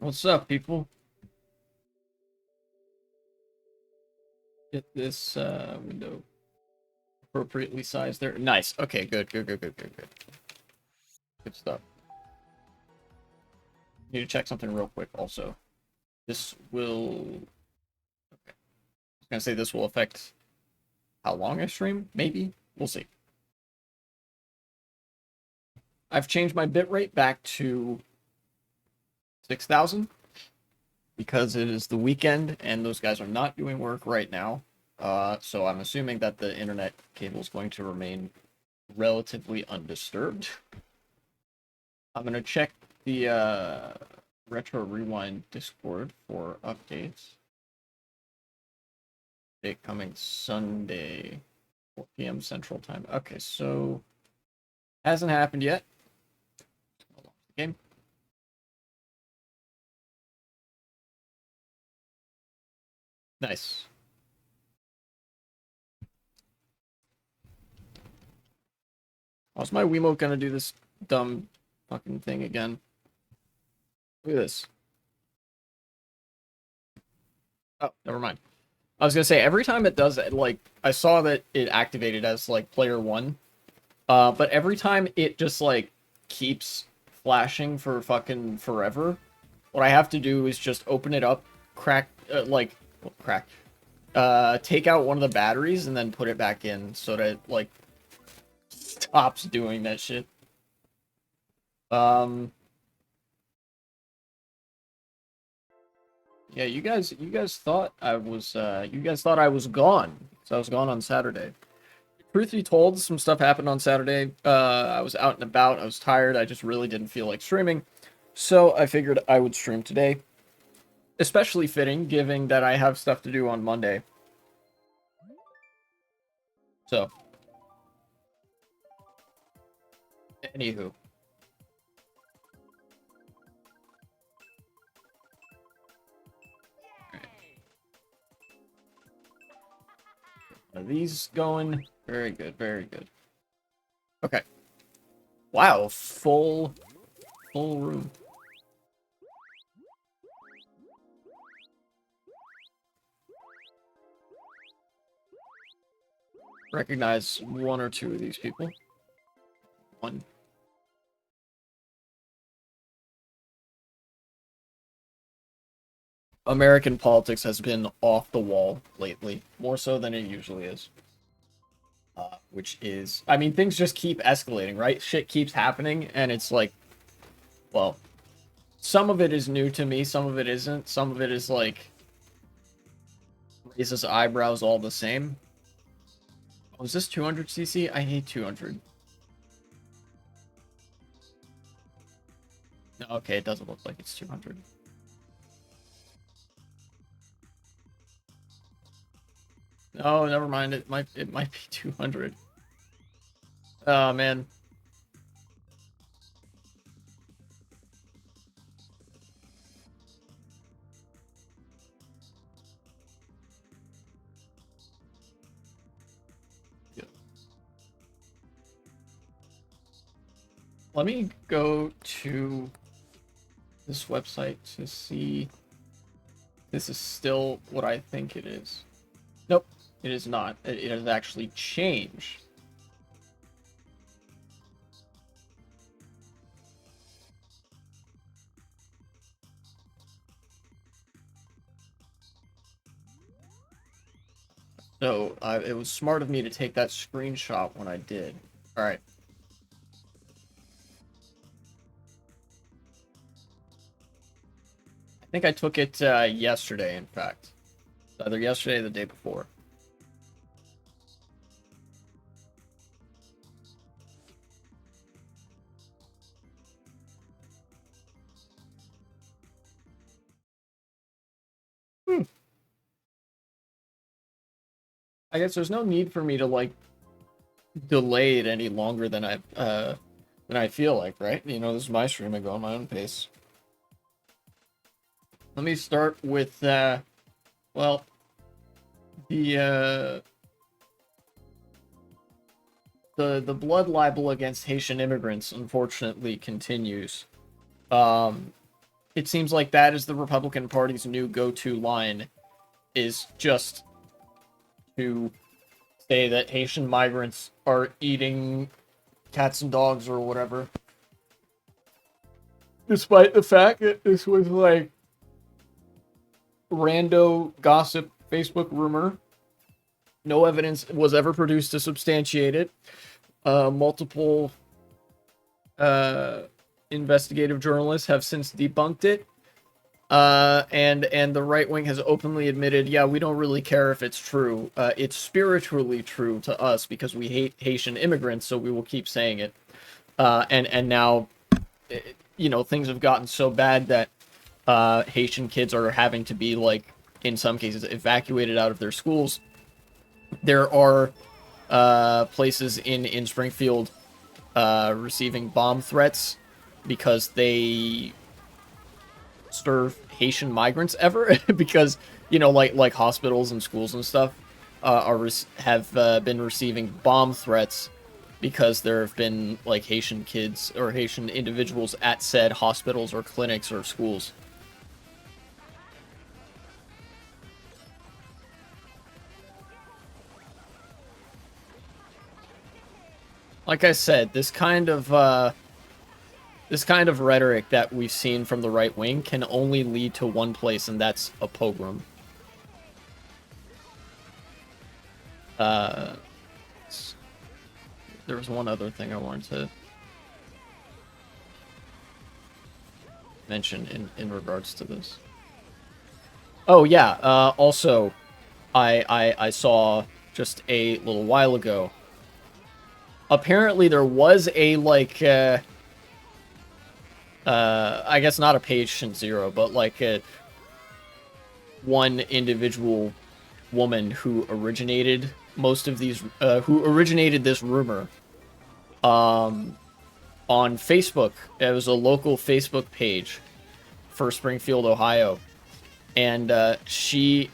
What's up, people? Get this window appropriately sized there. Nice. Okay, good, good, good, good, good, good. Good stuff. Need to check something real quick also. This will... Okay. I was gonna say this will affect how long I stream? Maybe. We'll see. I've changed my bitrate back to 6,000 because it is the weekend and those guys are not doing work right now. So I'm assuming that the internet cable is going to remain relatively undisturbed. I'm going to check the Retro Rewind Discord for updates. Date coming Sunday, 4 p.m. Central Time. Okay, so hasn't happened yet. Game. Nice. How's my Wiimote gonna do this dumb fucking thing again? Look at this. Oh, never mind. I was gonna say, every time it does it, like, I saw that it activated as, like, player 1. But every time it just, like, keeps flashing for fucking forever, what I have to do is just open it up, take out one of the batteries and then put it back in so that it, like, stops doing that shit. Yeah, you guys thought I was gone. So I was gone on Saturday. Truth be told, some stuff happened on Saturday. I was out and about. I was tired. I just really didn't feel like streaming. So I figured I would stream today. Especially fitting, given that I have stuff to do on Monday. So. Anywho. Are these going? Very good, very good. Okay. Wow, full room. Recognize one or two of these people. One. American politics has been off the wall lately, more so than it usually is. Which is, I mean, things just keep escalating, right? Shit keeps happening, and it's like, well, some of it is new to me, some of it isn't. Some of it is like, raises eyebrows all the same. Oh, is this 200cc? I hate 200. Okay, it doesn't look like it's 200. Oh, never mind. It might be 200. Oh man. Yeah. Let me go to this website to see this is still what I think it is. Nope, it is not. It has actually changed. So, it was smart of me to take that screenshot when I did. Alright. I think I took it yesterday, in fact. Either yesterday or the day before. I guess there's no need for me to, like, delay it any longer than I feel like, right? You know, this is my stream. I go on my own pace. Let me start with, well, the blood libel against Haitian immigrants, unfortunately, continues. It it seems like that is the Republican Party's new go-to line, is just to say that Haitian migrants are eating cats and dogs or whatever. Despite the fact that this was like rando gossip Facebook rumor. No evidence was ever produced to substantiate it. Multiple investigative journalists have since debunked it. And the right wing has openly admitted, yeah, we don't really care if it's true. It's spiritually true to us because we hate Haitian immigrants, so we will keep saying it. And now, you know, things have gotten so bad that Haitian kids are having to be, like, in some cases, evacuated out of their schools. There are places in Springfield receiving bomb threats because they serve Haitian migrants ever. Because, you know, like hospitals and schools and stuff have been receiving bomb threats because there have been, like, Haitian kids or Haitian individuals at said hospitals or clinics or schools. Like I said, this kind of rhetoric that we've seen from the right wing can only lead to one place, and that's a pogrom. There was one other thing I wanted to mention in regards to this. Oh yeah, also, I saw just a little while ago. Apparently there was a, like, I guess not a patient zero, but like one individual woman who originated most of these, who originated this rumor on Facebook. It was a local Facebook page for Springfield, Ohio. And she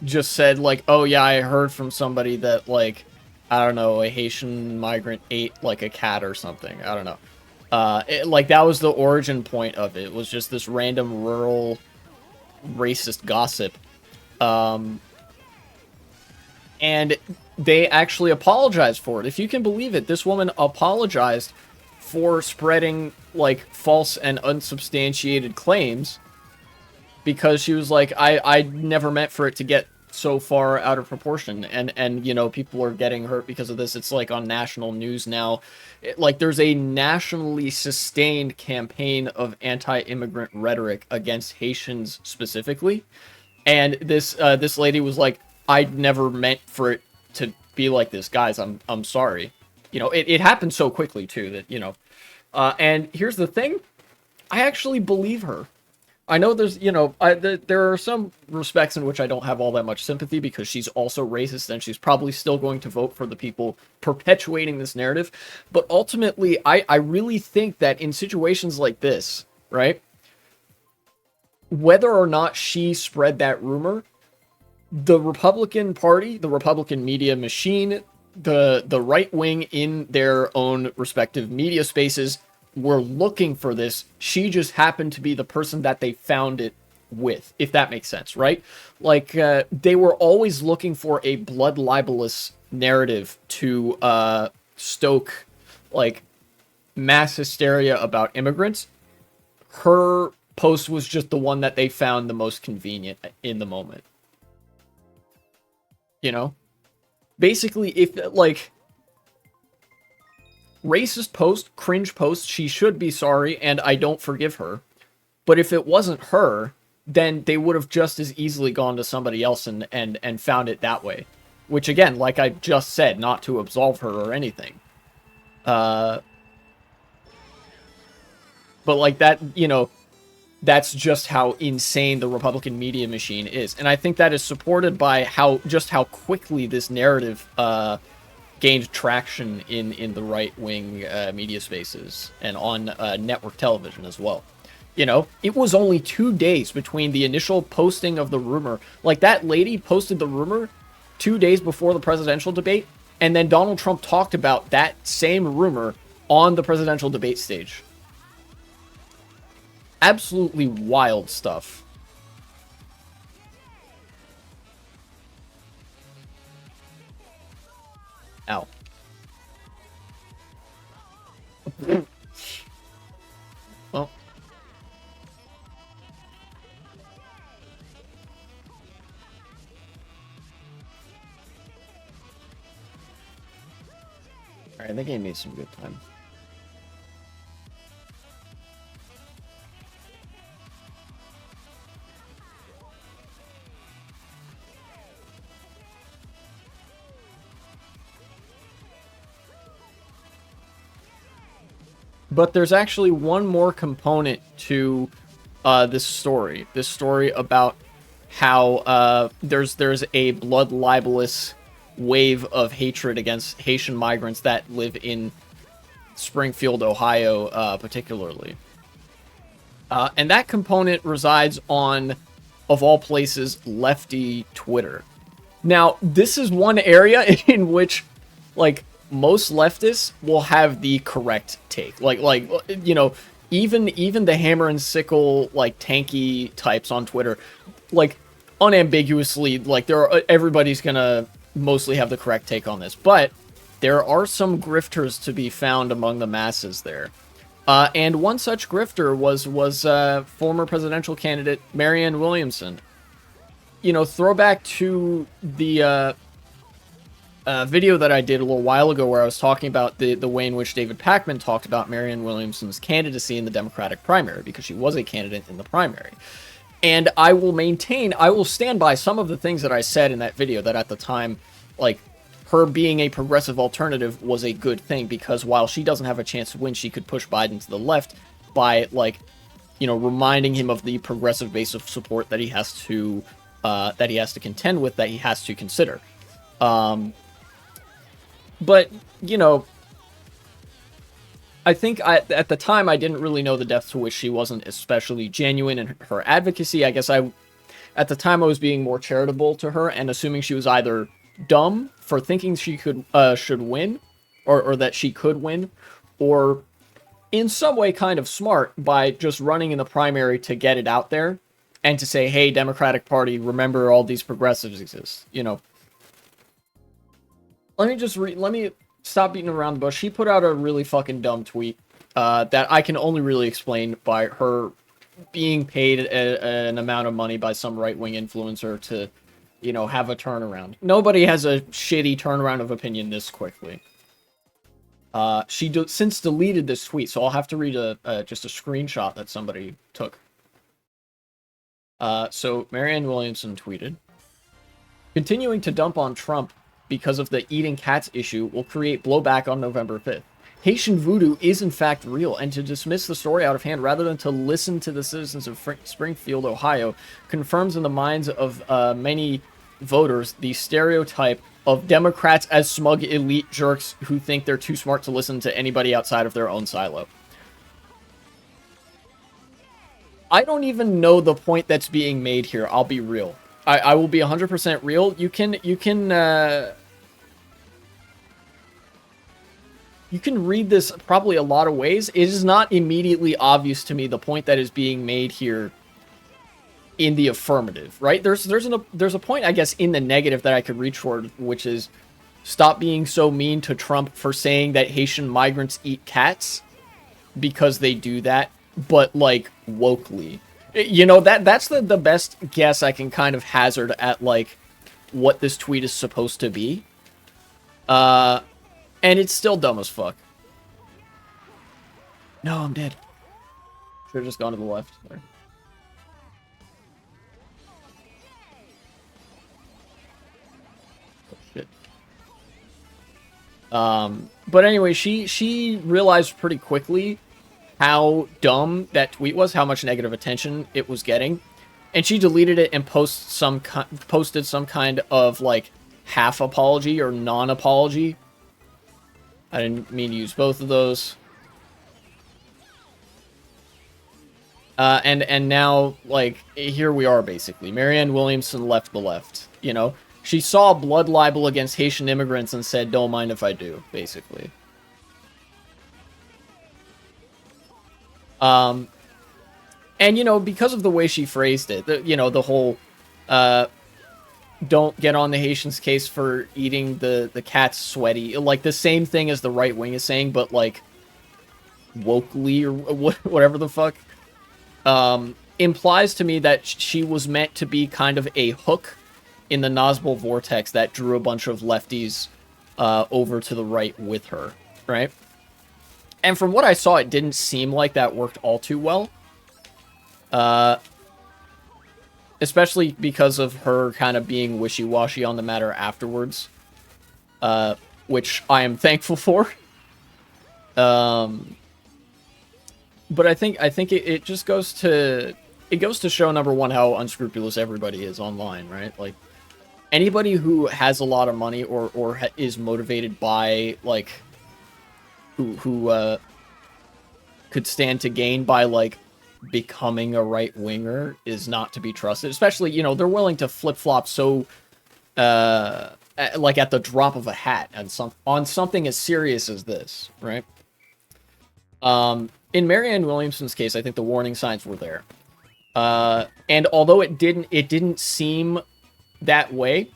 just said, like, oh yeah, I heard from somebody that, like, I don't know, a Haitian migrant ate, like, a cat or something. I don't know. Like, that was the origin point of it. It was just this random rural racist gossip. And they actually apologized for it. If you can believe it, this woman apologized for spreading, like, false and unsubstantiated claims because she was like, I never meant for it to get so far out of proportion, and you know, people are getting hurt because of this. It's like on national news now. Like, there's a nationally sustained campaign of anti-immigrant rhetoric against Haitians specifically, and this lady was like, I never meant for it to be like this, guys. I'm sorry. You know, it happened so quickly too that, you know, and here's the thing, I actually believe her. I know there's, you know, there are some respects in which I don't have all that much sympathy because she's also racist and she's probably still going to vote for the people perpetuating this narrative. But ultimately, I really think that in situations like this, right, whether or not she spread that rumor, the Republican Party, the Republican media machine, the right wing in their own respective media spaces were looking for this. She just happened to be the person that they found it with, if that makes sense, right? Like, they were always looking for a blood libelous narrative to stoke, like, mass hysteria about immigrants. Her post was just the one that they found the most convenient in the moment. You know? Basically, if, like, racist post, cringe post, she should be sorry, and I don't forgive her. But if it wasn't her, then they would have just as easily gone to somebody else and found it that way. Which, again, like I just said, not to absolve her or anything. But like that, you know, that's just how insane the Republican media machine is. And I think that is supported by how quickly this narrative gained traction in the right-wing media spaces and on network television as well. You know, it was only 2 days between the initial posting of the rumor. Like, that lady posted the rumor 2 days before the presidential debate, and then Donald Trump talked about that same rumor on the presidential debate stage. Absolutely wild stuff. Ow. Well. Alright, that game made some good time. But there's actually one more component to this story. This story about how there's a blood libelous wave of hatred against Haitian migrants that live in Springfield, Ohio, particularly. And that component resides on, of all places, lefty Twitter. Now, this is one area in which, like, most leftists will have the correct take. Like you know, even the hammer and sickle, like, tanky types on Twitter, like, unambiguously, like, everybody's gonna mostly have the correct take on this. But there are some grifters to be found among the masses there. And one such grifter was former presidential candidate Marianne Williamson. You know, throwback to the video that I did a little while ago where I was talking about the way in which David Pakman talked about Marianne Williamson's candidacy in the Democratic primary, because she was a candidate in the primary. And I will stand by some of the things that I said in that video, that at the time, like, her being a progressive alternative was a good thing, because while she doesn't have a chance to win, she could push Biden to the left by, like, you know, reminding him of the progressive base of support that he has to contend with, that he has to consider. But, you know, I think at the time I didn't really know the depth to which she wasn't especially genuine in her advocacy. I guess at the time I was being more charitable to her and assuming she was either dumb for thinking she should win, or that she could win, or in some way kind of smart by just running in the primary to get it out there and to say, hey, Democratic Party, remember all these progressives exist, you know. Let me stop beating around the bush. She put out a really fucking dumb tweet that I can only really explain by her being paid an amount of money by some right-wing influencer to, you know, have a turnaround. Nobody has a shitty turnaround of opinion this quickly. She since deleted this tweet, so I'll have to read just a screenshot that somebody took. So Marianne Williamson tweeted, "Continuing to dump on Trump because of the eating cats issue will create blowback on November 5th. Haitian voodoo is in fact real, and to dismiss the story out of hand rather than to listen to the citizens of Springfield, Ohio, confirms in the minds of many voters the stereotype of Democrats as smug elite jerks who think they're too smart to listen to anybody outside of their own silo." I don't even know the point that's being made here, I'll be real. I will be 100% real. You can read this probably a lot of ways. It is not immediately obvious to me the point that is being made here in the affirmative, right? There's a point, I guess, in the negative that I could reach for, which is stop being so mean to Trump for saying that Haitian migrants eat cats, because they do that, but, like, wokely. You know, that's the best guess I can kind of hazard at, like, what this tweet is supposed to be. And it's still dumb as fuck. No, I'm dead. Should have just gone to the left. Sorry. Oh, shit. But anyway, she realized pretty quickly how dumb that tweet was, how much negative attention it was getting, and she deleted it and posted some kind of, like, half apology or non-apology. I didn't mean to use both of those. And now, like, here we are, basically. Marianne Williamson left the left, you know? She saw blood libel against Haitian immigrants and said, don't mind if I do, basically. And, you know, because of the way she phrased it, you know, the whole, don't get on the Haitians' case for eating the cat's sweaty. Like, the same thing as the right wing is saying, but, like, wokely or whatever the fuck. Implies to me that she was meant to be kind of a hook in the Nazbol vortex that drew a bunch of lefties over to the right with her, right? And from what I saw, it didn't seem like that worked all too well. Especially because of her kind of being wishy-washy on the matter afterwards. Which I am thankful for. But I think it just goes to... It goes to show, number one, how unscrupulous everybody is online, right? Like, anybody who has a lot of money or is motivated by, like... Who could stand to gain by, like, becoming a right-winger is not to be trusted. Especially, you know, they're willing to flip-flop so, like, at the drop of a hat on something as serious as this, right? In Marianne Williamson's case, I think the warning signs were there. And although it didn't seem that way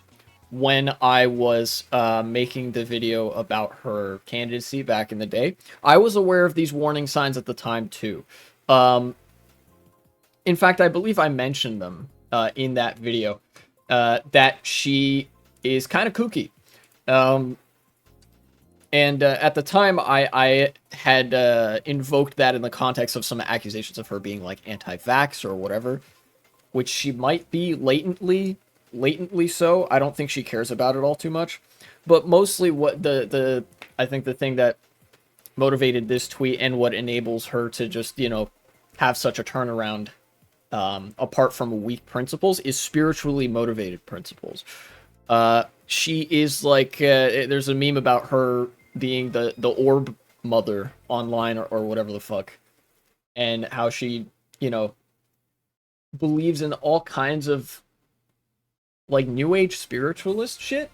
when I was making the video about her candidacy back in the day, I was aware of these warning signs at the time too. In fact, I believe I mentioned them in that video, that she is kind of kooky. And at the time, I had invoked that in the context of some accusations of her being, like, anti-vax or whatever, which she might be latently so. I don't think she cares about it all too much. But mostly what I think the thing that motivated this tweet and what enables her to just, you know, have such a turnaround, apart from weak principles, is spiritually motivated principles. She is like, there's a meme about her being the orb mother online or whatever the fuck, and how she, you know, believes in all kinds of, like, new age spiritualist shit.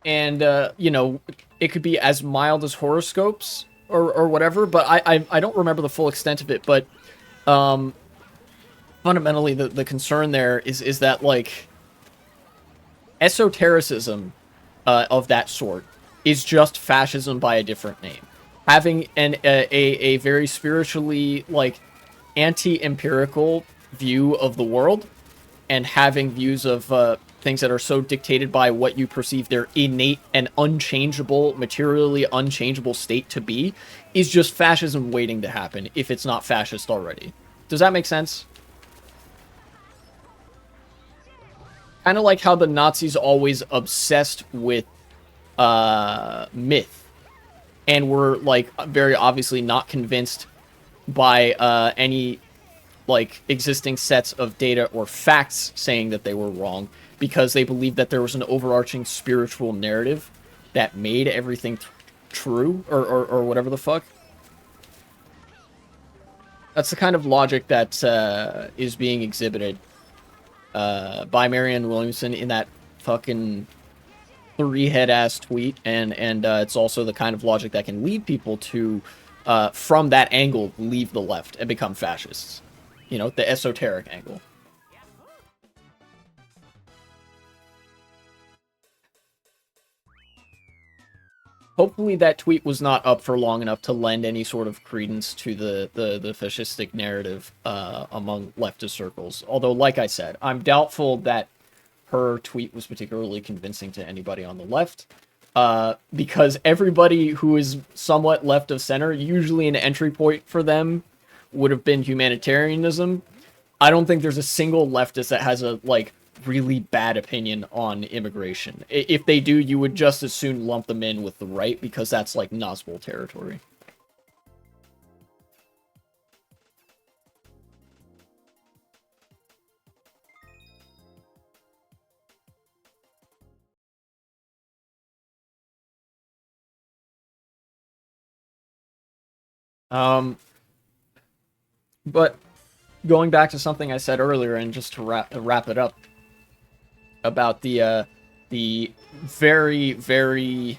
And, you know, it could be as mild as horoscopes or whatever, but I don't remember the full extent of it. But fundamentally, the concern there is that, like, esotericism of that sort is just fascism by a different name. Having a very spiritually, like, anti-empirical view of the world, and having views of things that are so dictated by what you perceive their innate and unchangeable, materially unchangeable state to be, is just fascism waiting to happen, if it's not fascist already. Does that make sense? Kind of like how the Nazis always obsessed with myth, and were, like, very obviously not convinced by any, like, existing sets of data or facts saying that they were wrong, because they believed that there was an overarching spiritual narrative that made everything true, or whatever the fuck. That's the kind of logic that is being exhibited by Marianne Williamson in that fucking three-head-ass tweet, and it's also the kind of logic that can lead people to, from that angle, leave the left and become fascists. You know, the esoteric angle. Hopefully that tweet was not up for long enough to lend any sort of credence to the fascistic narrative among leftist circles. Although, like I said, I'm doubtful that her tweet was particularly convincing to anybody on the left, because everybody who is somewhat left of center, usually an entry point for them would have been humanitarianism. I don't think there's a single leftist that has a, like, really bad opinion on immigration. If they do, you would just as soon lump them in with the right, because that's, like, Nazbol territory. But going back to something I said earlier, and just to wrap it up, about the very, very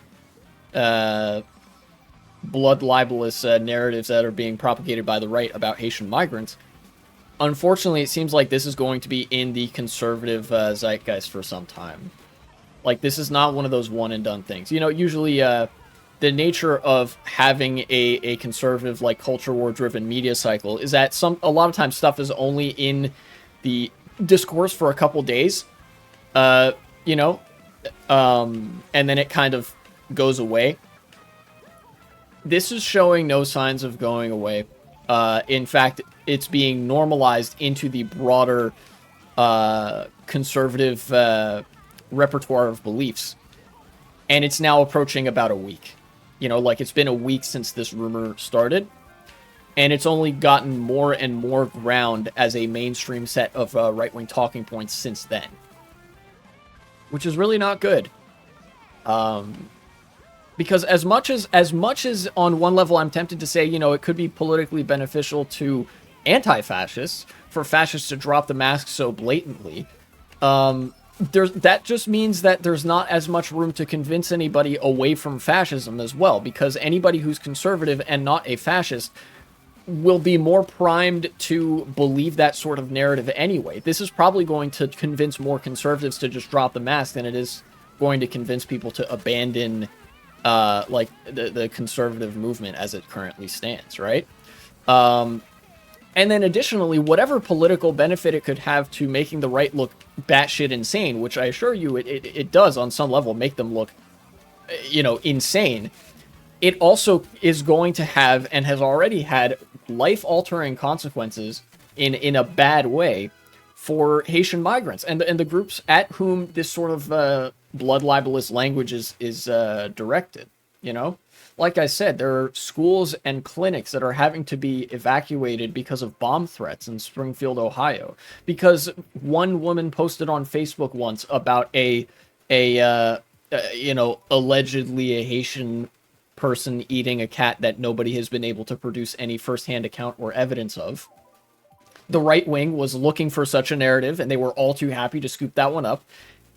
blood libelous narratives that are being propagated by the right about Haitian migrants. unfortunately, it seems like this is going to be in the conservative zeitgeist for some time. Like, this is not one of those one and done things. You know, usually the nature of having a conservative, like, culture war driven media cycle is that a lot of times stuff is only in the discourse for a couple days, you know, and then it kind of goes away. This is showing no signs of going away. In fact, it's being normalized into the broader conservative repertoire of beliefs. And it's now approaching about a week. You know, like, it's been a week since this rumor started. And it's only gotten more and more ground as a mainstream set of right-wing talking points since then. Which is really not good. Because as much as on one level I'm tempted to say, you know, it could be politically beneficial to anti-fascists for fascists to drop the mask so blatantly, that just means that there's not as much room to convince anybody away from fascism as well, because anybody who's conservative and not a fascist will be more primed to believe that sort of narrative anyway. This is probably going to convince more conservatives to just drop the mask than it is going to convince people to abandon like the conservative movement as it currently stands, right? And then additionally, whatever political benefit it could have to making the right look batshit insane, which I assure you it does on some level make them look, you know, insane, it also is going to have and has already had life-altering consequences in a bad way for Haitian migrants and the groups at whom this sort of blood libelous language is directed, you know? Like I said, there are schools and clinics that are having to be evacuated because of bomb threats in Springfield, Ohio. Because one woman posted on Facebook once about a you know, allegedly a Haitian person eating a cat that nobody has been able to produce any firsthand account or evidence of. The right wing was looking for such a narrative, and they were all too happy to scoop that one up.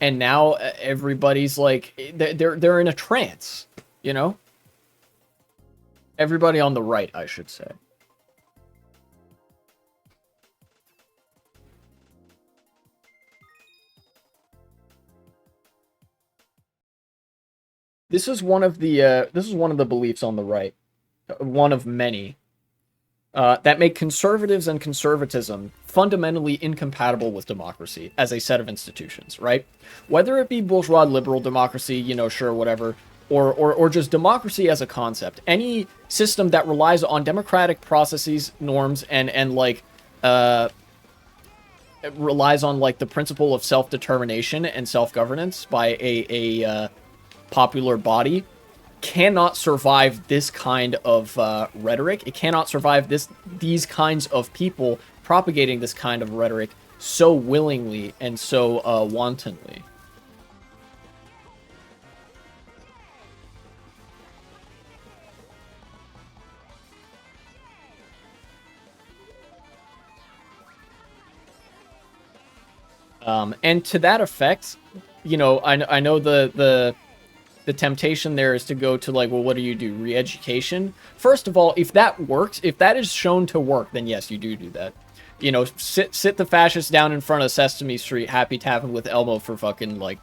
And now everybody's like, they're in a trance, you know? Everybody on the right, I should say. This is one of the beliefs on the right, one of many, that make conservatives and conservatism fundamentally incompatible with democracy as a set of institutions, right? Whether it be bourgeois liberal democracy, you know, sure, whatever, or just democracy as a concept. Any system that relies on democratic processes, norms, and like, relies on, like, the principle of self-determination and self-governance by a popular body cannot survive this kind of rhetoric. It cannot survive these kinds of people propagating this kind of rhetoric so willingly and so wantonly. And to that effect, you know, I know the temptation there is to go to, like, well, what do you do? Re-education? First of all, if that works, if that is shown to work, then yes, you do that. You know, sit the fascists down in front of Sesame Street, happy tapping with Elmo for fucking, like,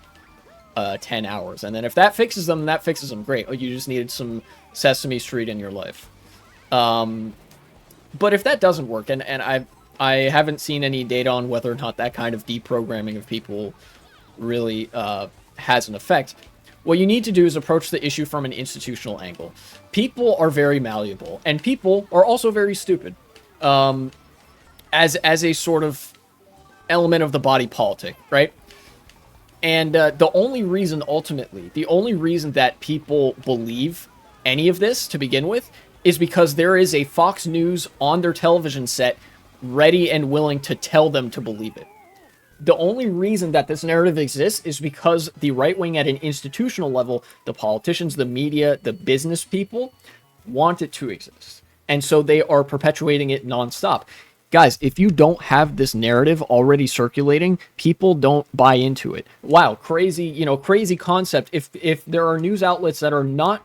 10 hours. And then if that fixes them, great. Oh, you just needed some Sesame Street in your life. But if that doesn't work, and I haven't seen any data on whether or not that kind of deprogramming of people really has an effect, what you need to do is approach the issue from an institutional angle. People are very malleable, and people are also very stupid. As a sort of element of the body politic, right? And the only reason that people believe any of this to begin with is because there is a Fox News on their television set ready and willing to tell them to believe it. The only reason that this narrative exists is because the right wing at an institutional level, the politicians, the media, the business people, want it to exist. And so they are perpetuating it nonstop. Guys, if you don't have this narrative already circulating, people don't buy into it. Wow, crazy concept. If there are news outlets that are not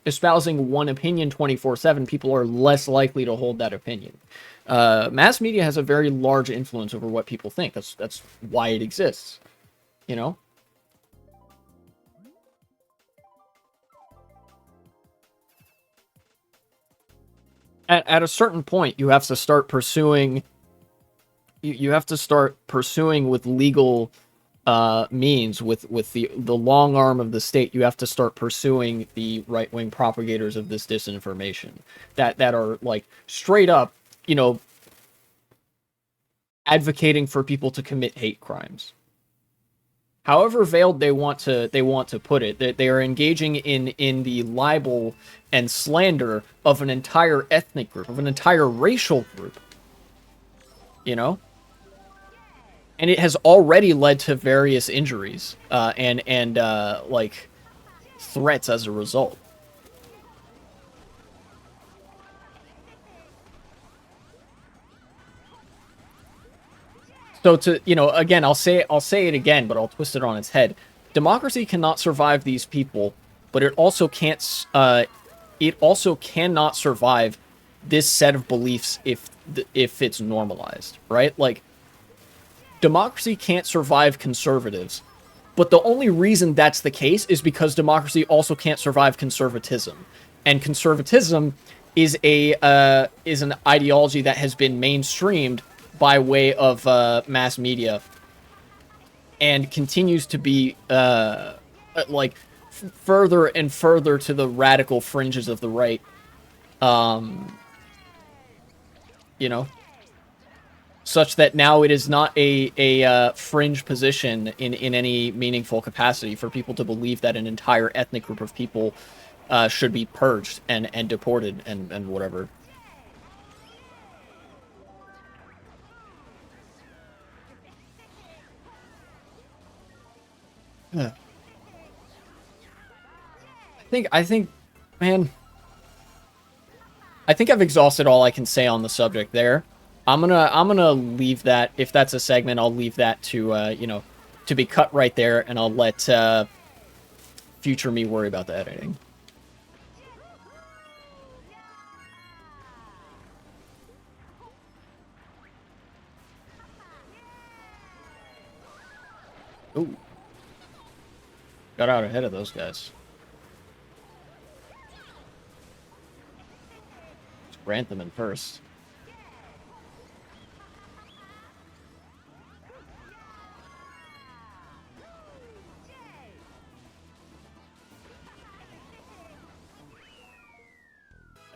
espousing one opinion 24/7, people are less likely to hold that opinion. Mass media has a very large influence over what people think. That's why it exists, you know? At a certain point, you have to start pursuing. You have to start pursuing with legal means, with the long arm of the state. You have to start pursuing the right wing propagators of this disinformation that are like straight up, you know, advocating for people to commit hate crimes. However veiled they want to put it, that they are engaging in the libel and slander of an entire ethnic group, of an entire racial group. You know? And it has already led to various injuries and like threats as a result. So to, you know, again, I'll say it again, but I'll twist it on its head. Democracy cannot survive these people, but it also can't. It also cannot survive this set of beliefs if it's normalized, right? Like, democracy can't survive conservatives, but the only reason that's the case is because democracy also can't survive conservatism, and conservatism is an ideology that has been mainstreamed by way of mass media and continues to be like further and further to the radical fringes of the right. You know, such that now it is not a fringe position in any meaningful capacity for people to believe that an entire ethnic group of people should be purged and deported and whatever. Yeah. I think, man, I think I've exhausted all I can say on the subject there. I'm gonna leave that. If that's a segment, I'll leave that to you know, to be cut right there, and I'll let future me worry about the editing. Ooh, got out ahead of those guys. Let's grant them in first.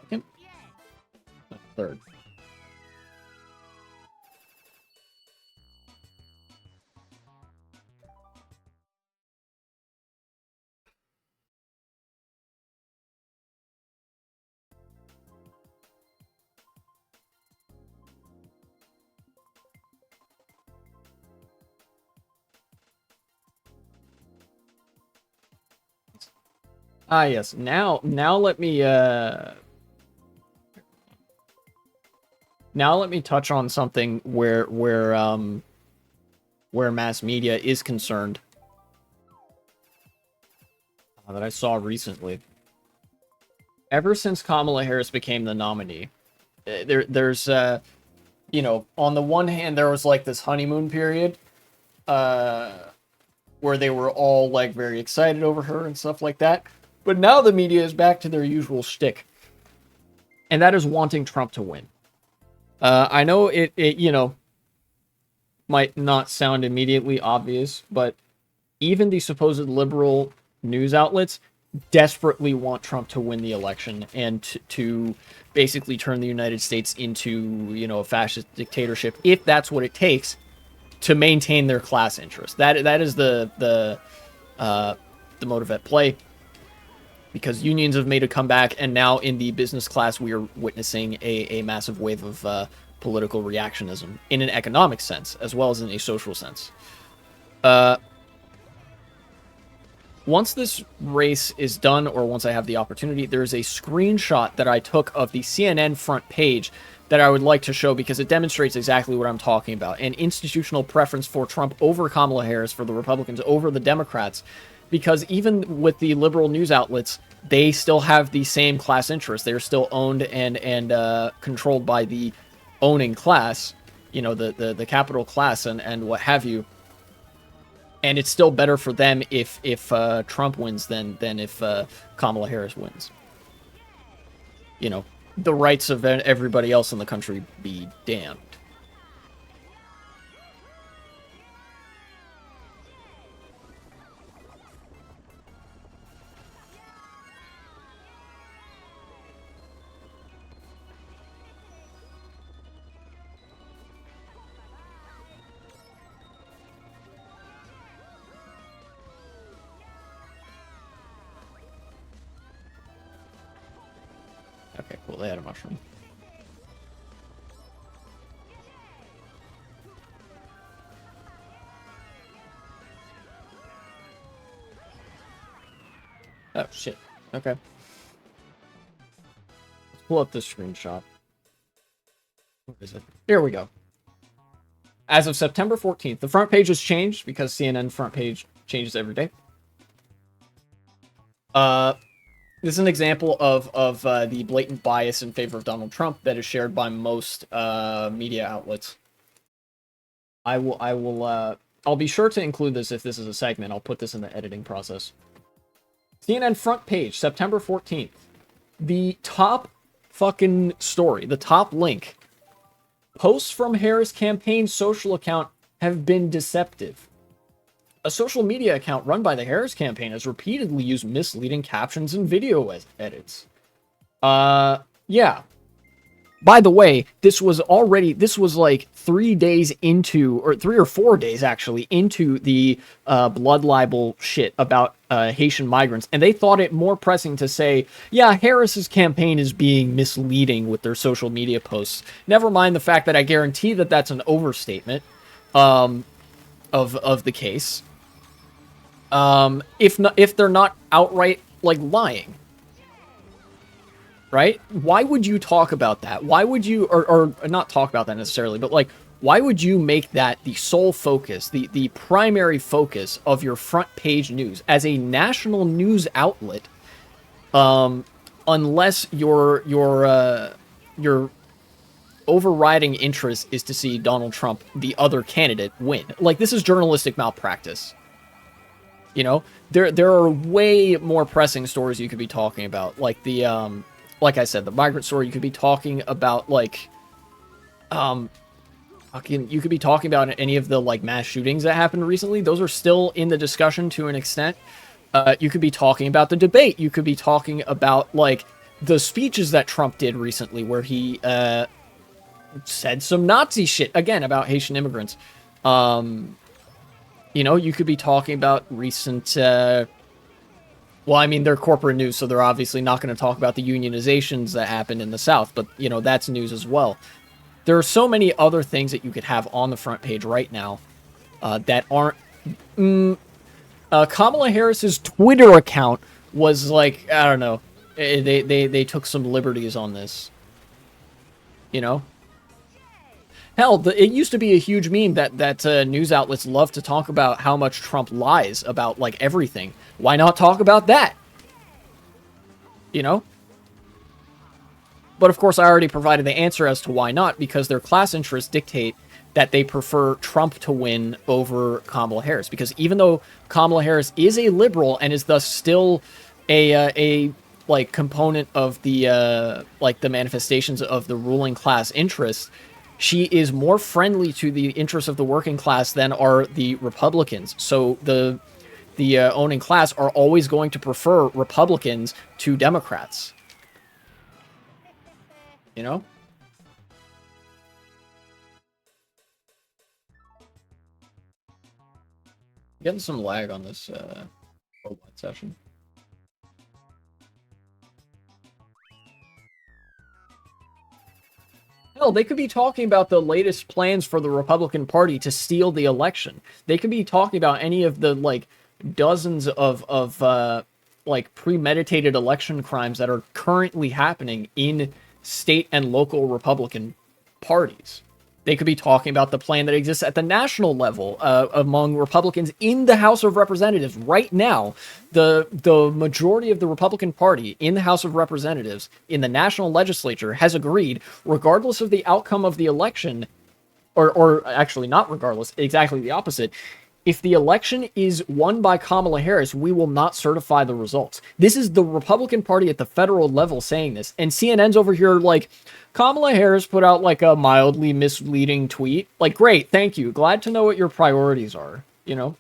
Second, third. Ah, yes. Now let me now let me touch on something where mass media is concerned that I saw recently. Ever since Kamala Harris became the nominee, there's you know, on the one hand there was like this honeymoon period where they were all like very excited over her and stuff like that. But now the media is back to their usual shtick, and that is wanting Trump to win. I know it you know, might not sound immediately obvious, but even the supposed liberal news outlets desperately want Trump to win the election and to basically turn the United States into, you know, a fascist dictatorship, if that's what it takes to maintain their class interest. That is the motive at play. Because unions have made a comeback, and now in the business class, we are witnessing a massive wave of political reactionism in an economic sense, as well as in a social sense. Once this race is done, or once I have the opportunity, there's a screenshot that I took of the CNN front page that I would like to show because it demonstrates exactly what I'm talking about. An institutional preference for Trump over Kamala Harris, for the Republicans over the Democrats, because even with the liberal news outlets, they still have the same class interests. They're still owned and controlled by the owning class, the capital class and what have you. And it's still better for them if Trump wins than if Kamala Harris wins. The rights of everybody else in the country be damned. Okay, cool. They had a mushroom. Oh, shit. Okay. Let's pull up this screenshot. Where is it? Here we go. As of September 14th, the front page has changed because CNN front page changes every day. This is an example of the blatant bias in favor of Donald Trump that is shared by most media outlets. I'll be sure to include this if this is a segment. I'll put this in the editing process. CNN front page, September 14th. The top fucking story, the top link. Posts from Harris campaign social account have been deceptive. A social media account run by the Harris campaign has repeatedly used misleading captions and video edits. Yeah. By the way, this was like 3 days into, or 3 or 4 days actually, into the blood libel shit about Haitian migrants. And they thought it more pressing to say, yeah, Harris's campaign is being misleading with their social media posts. Never mind the fact that I guarantee that that's an overstatement of the case. If they're not outright, like, lying. Right? Why would you talk about that? Why would you, or not talk about that necessarily, but, like, why would you make that the sole focus, the primary focus of your front page news as a national news outlet, unless your overriding interest is to see Donald Trump, the other candidate, win? Like, this is journalistic malpractice. There are way more pressing stories you could be talking about, like the like I said, the migrant story. You could be talking about, like, you could be talking about any of the, like, mass shootings that happened recently. Those are still in the discussion to an extent. You could be talking about the debate. You could be talking about, like, the speeches that Trump did recently, where he said some Nazi shit again about Haitian immigrants. You could be talking about recent, well, I mean, they're corporate news, so they're obviously not going to talk about the unionizations that happened in the South, but, that's news as well. There are so many other things that you could have on the front page right now that aren't... Kamala Harris's Twitter account was, like, I don't know, they took some liberties on this. Hell, it used to be a huge meme that news outlets love to talk about how much Trump lies about, like, everything. Why not talk about that? But of course, I already provided the answer as to why not, because their class interests dictate that they prefer Trump to win over Kamala Harris. Because even though Kamala Harris is a liberal and is thus still a component of the the manifestations of the ruling class interests, she is more friendly to the interests of the working class than are the Republicans. So the owning class are always going to prefer Republicans to Democrats. Getting some lag on this robot session. Hell, they could be talking about the latest plans for the Republican Party to steal the election. They could be talking about any of the, like, dozens of premeditated election crimes that are currently happening in state and local Republican parties. They could be talking about the plan that exists at the national level among Republicans in the House of Representatives right now. The majority of the Republican Party in the House of Representatives in the national legislature has agreed, regardless of the outcome of the election, or actually not regardless, exactly the opposite. If the election is won by Kamala Harris, we will not certify the results. This is the Republican Party at the federal level saying this. And CNN's over here like, Kamala Harris put out like a mildly misleading tweet. Like, great, thank you. Glad to know what your priorities are, you know?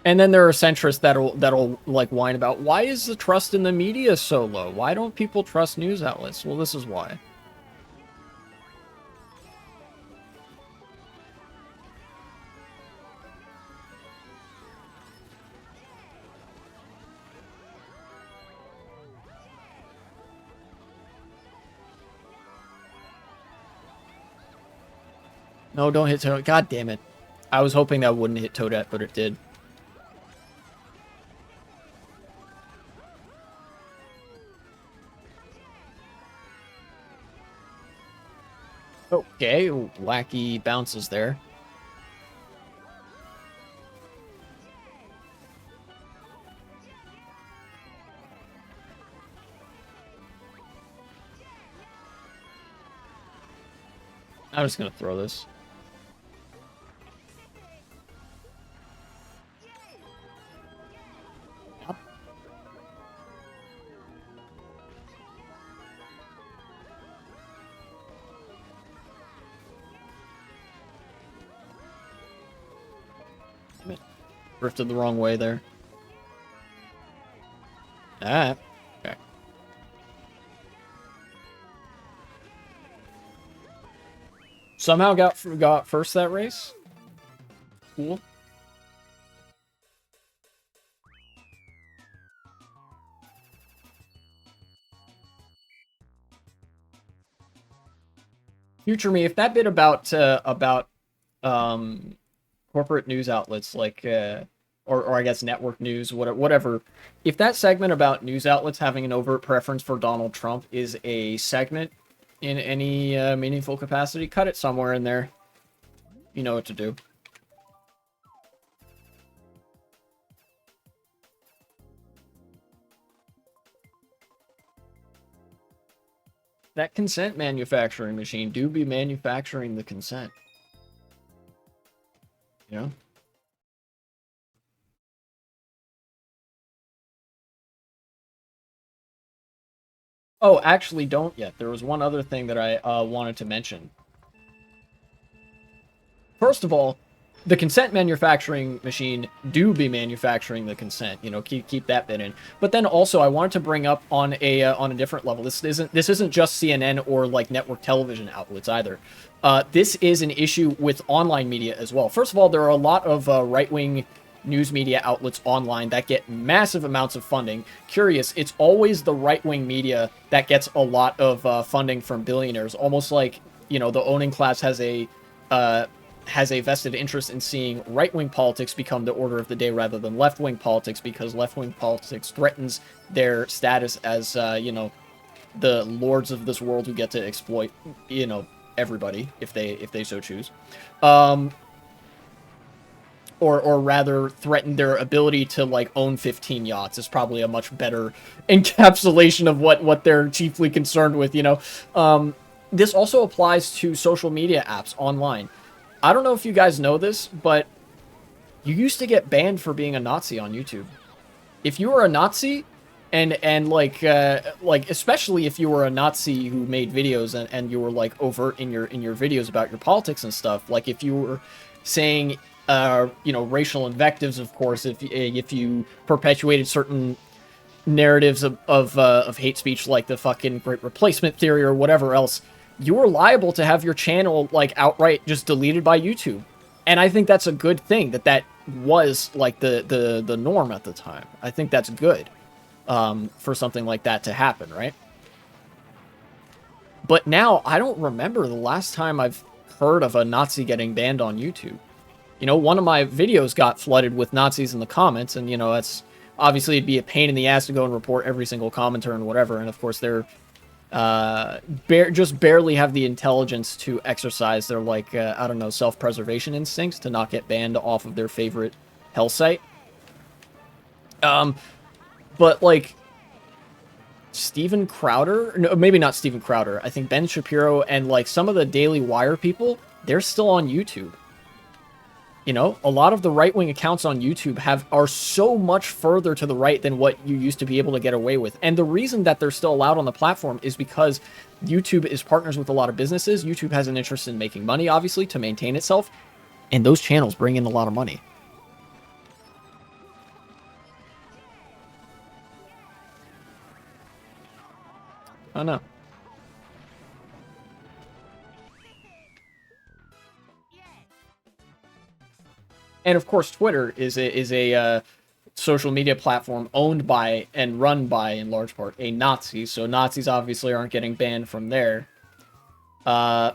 And then there are centrists that'll like whine about, why is the trust in the media so low? Why don't people trust news outlets? Well, this is why. No, don't hit Toadette. God damn it. I was hoping that wouldn't hit Toadette, but it did. Okay, wacky bounces there. I'm just gonna throw this. Drifted the wrong way there. Ah, okay. Somehow got first that race. Cool. Future me, if that bit about corporate news outlets like or I guess network news, whatever. If that segment about news outlets having an overt preference for Donald Trump is a segment in any meaningful capacity, cut it somewhere in there. You know what to do. That consent manufacturing machine do be manufacturing the consent. You know? Oh, actually, don't yet. There was one other thing that I wanted to mention. First of all, the consent manufacturing machine do be manufacturing the consent. You know, keep that bit in. But then also, I wanted to bring up on a different level. This isn't just CNN or like network television outlets either. This is an issue with online media as well. First of all, there are a lot of right-wing news media outlets online that get massive amounts of funding. Curious, it's always the right-wing media that gets a lot of funding from billionaires. Almost like, you know, the owning class has a vested interest in seeing right-wing politics become the order of the day rather than left-wing politics, because left-wing politics threatens their status as, you know, the lords of this world who get to exploit, you know, everybody if they so choose. Or rather threaten their ability to like own 15 yachts is probably a much better encapsulation of what they're chiefly concerned with, you know. This also applies to social media apps online. I don't know if you guys know this, but you used to get banned for being a Nazi on YouTube. If you were a Nazi, and like especially if you were a Nazi who made videos and you were like overt in your videos about your politics and stuff, like if you were saying you know, racial invectives, of course, if you perpetuated certain narratives of hate speech, like the fucking Great Replacement theory or whatever else, you were liable to have your channel like outright just deleted by YouTube. And I think that's a good thing that was like the norm at the time. I think that's good for something like that to happen, right? But now I don't remember the last time I've heard of a Nazi getting banned on YouTube. You know, one of my videos got flooded with Nazis in the comments, and, you know, that's obviously it'd be a pain in the ass to go and report every single commenter and whatever, and of course they're just barely have the intelligence to exercise their, like, I don't know, self-preservation instincts to not get banned off of their favorite hell site. But, like, Steven Crowder, no, maybe not Steven Crowder, I think Ben Shapiro and, like, some of the Daily Wire people, they're still on YouTube. You know, a lot of the right-wing accounts on YouTube are so much further to the right than what you used to be able to get away with. And the reason that they're still allowed on the platform is because YouTube is partners with a lot of businesses. YouTube has an interest in making money, obviously, to maintain itself. And those channels bring in a lot of money. I don't know. And of course, Twitter is a social media platform owned by and run by, in large part, a Nazi. So Nazis obviously aren't getting banned from there. On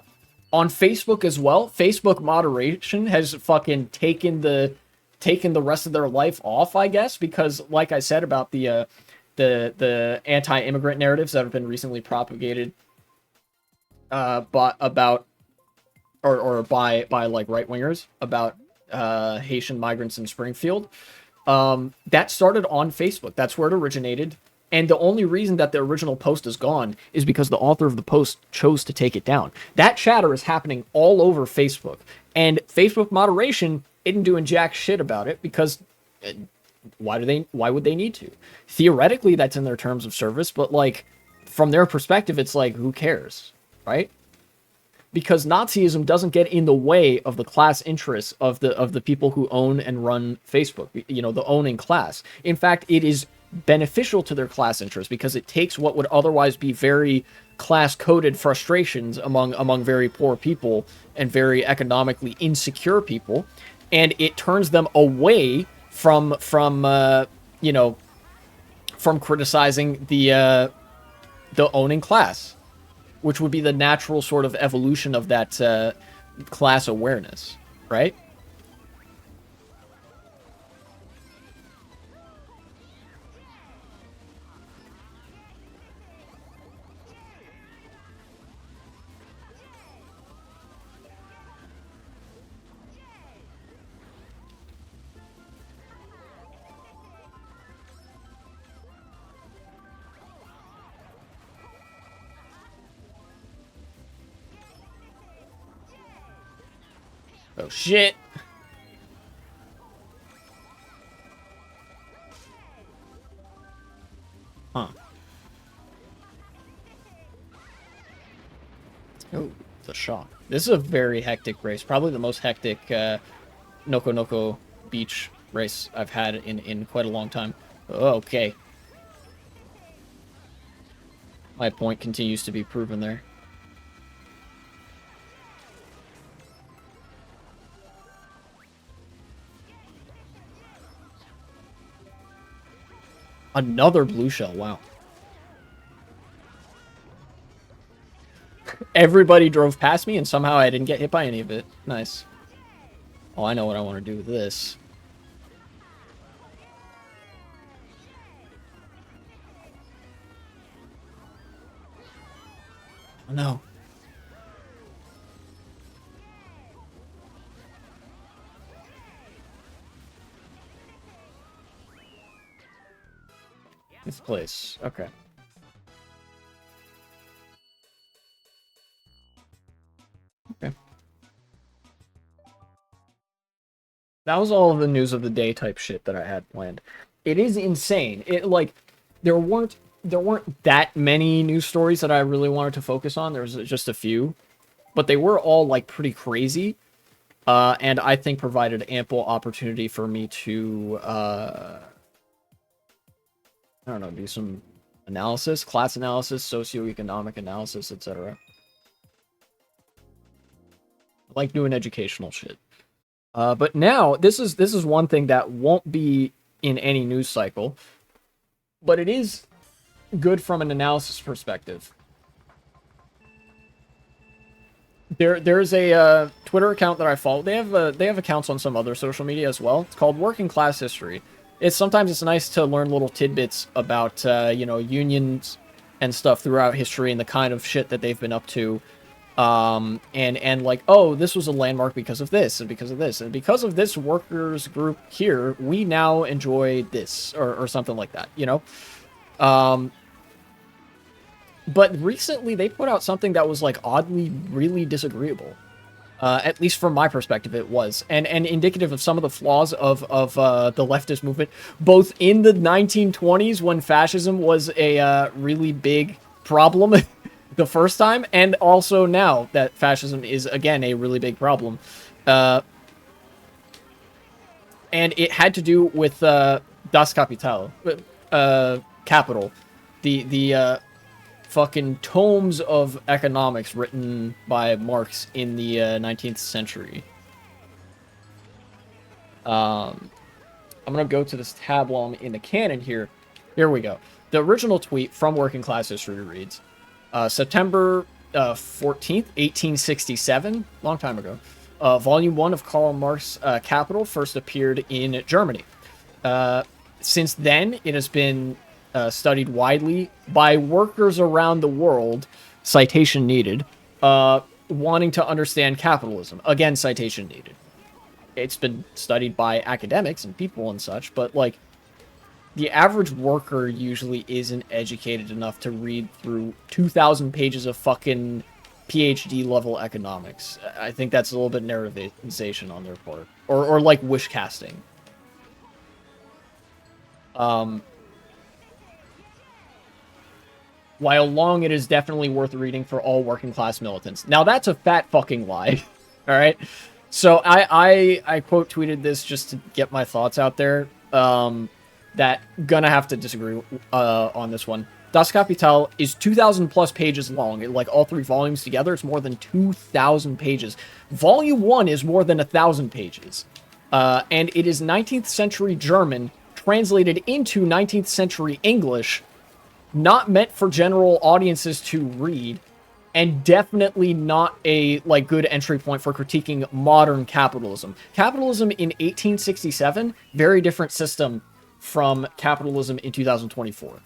Facebook as well, Facebook moderation has fucking taken the rest of their life off, I guess, because like I said about the anti-immigrant narratives that have been recently propagated by like right-wingers about Haitian migrants in Springfield. That started on Facebook. That's where it originated. And the only reason that the original post is gone is because the author of the post chose to take it down. That chatter is happening all over Facebook. And Facebook moderation isn't doing jack shit about it because why would they need to? Theoretically, that's in their terms of service, but like from their perspective, it's like, who cares, right? Because Nazism doesn't get in the way of the class interests of the people who own and run Facebook, you know, the owning class. In fact, it is beneficial to their class interests because it takes what would otherwise be very class-coded frustrations among very poor people and very economically insecure people, and it turns them away from criticizing the owning class, which would be the natural sort of evolution of that class awareness, right? Oh, shit. Huh. Oh, the shock. This is a very hectic race. Probably the most hectic Noko Noko Beach race I've had in quite a long time. Oh, okay. My point continues to be proven there. Another blue shell, wow. Everybody drove past me and somehow I didn't get hit by any of it. Nice. Oh, I know what I want to do with this. Oh, no. This place. Okay. Okay. That was all of the news of the day type shit that I had planned. It is insane. It like there weren't that many news stories that I really wanted to focus on. There was just a few, but they were all like pretty crazy. And I think provided ample opportunity for me to I don't know, do some analysis, class analysis, socioeconomic analysis, etc. I like doing educational shit. But now this is one thing that won't be in any news cycle, but it is good from an analysis perspective. there's a Twitter account that I follow. They have accounts on some other social media as well. It's called Working Class History. It's nice to learn little tidbits about unions and stuff throughout history and the kind of shit that they've been up to. And like, oh, this was a landmark because of this and because of this and because of this workers group here, we now enjoy this or something like that, But recently they put out something that was like oddly really disagreeable. At least from my perspective, it was, and indicative of some of the flaws of the leftist movement, both in the 1920s when fascism was a really big problem the first time, and also now that fascism is again a really big problem. And it had to do with Das Kapital, capital, the fucking tomes of economics written by Marx in the 19th century. I'm gonna go to this tab while I'm in the canon here. Here we go. The original tweet from Working Class History reads, September 14th, 1867, long time ago, Volume 1 of Karl Marx' Capital first appeared in Germany. Since then, it has been studied widely by workers around the world, citation needed, wanting to understand capitalism. Again, citation needed. It's been studied by academics and people and such, but, like, the average worker usually isn't educated enough to read through 2,000 pages of fucking PhD-level economics. I think that's a little bit narrativization on their part. Or like, wish casting. While long, it is definitely worth reading for all working class militants. Now, that's a fat fucking lie. All right? So, I quote tweeted this just to get my thoughts out there. That gonna have to disagree on this one. Das Kapital is 2,000 plus pages long. Like, all 3 volumes together, it's more than 2,000 pages. Volume 1 is more than 1,000 pages. And it is 19th century German translated into 19th century English, not meant for general audiences to read, and definitely not a, like, good entry point for critiquing modern capitalism. Capitalism in 1867, very different system from capitalism in 2024.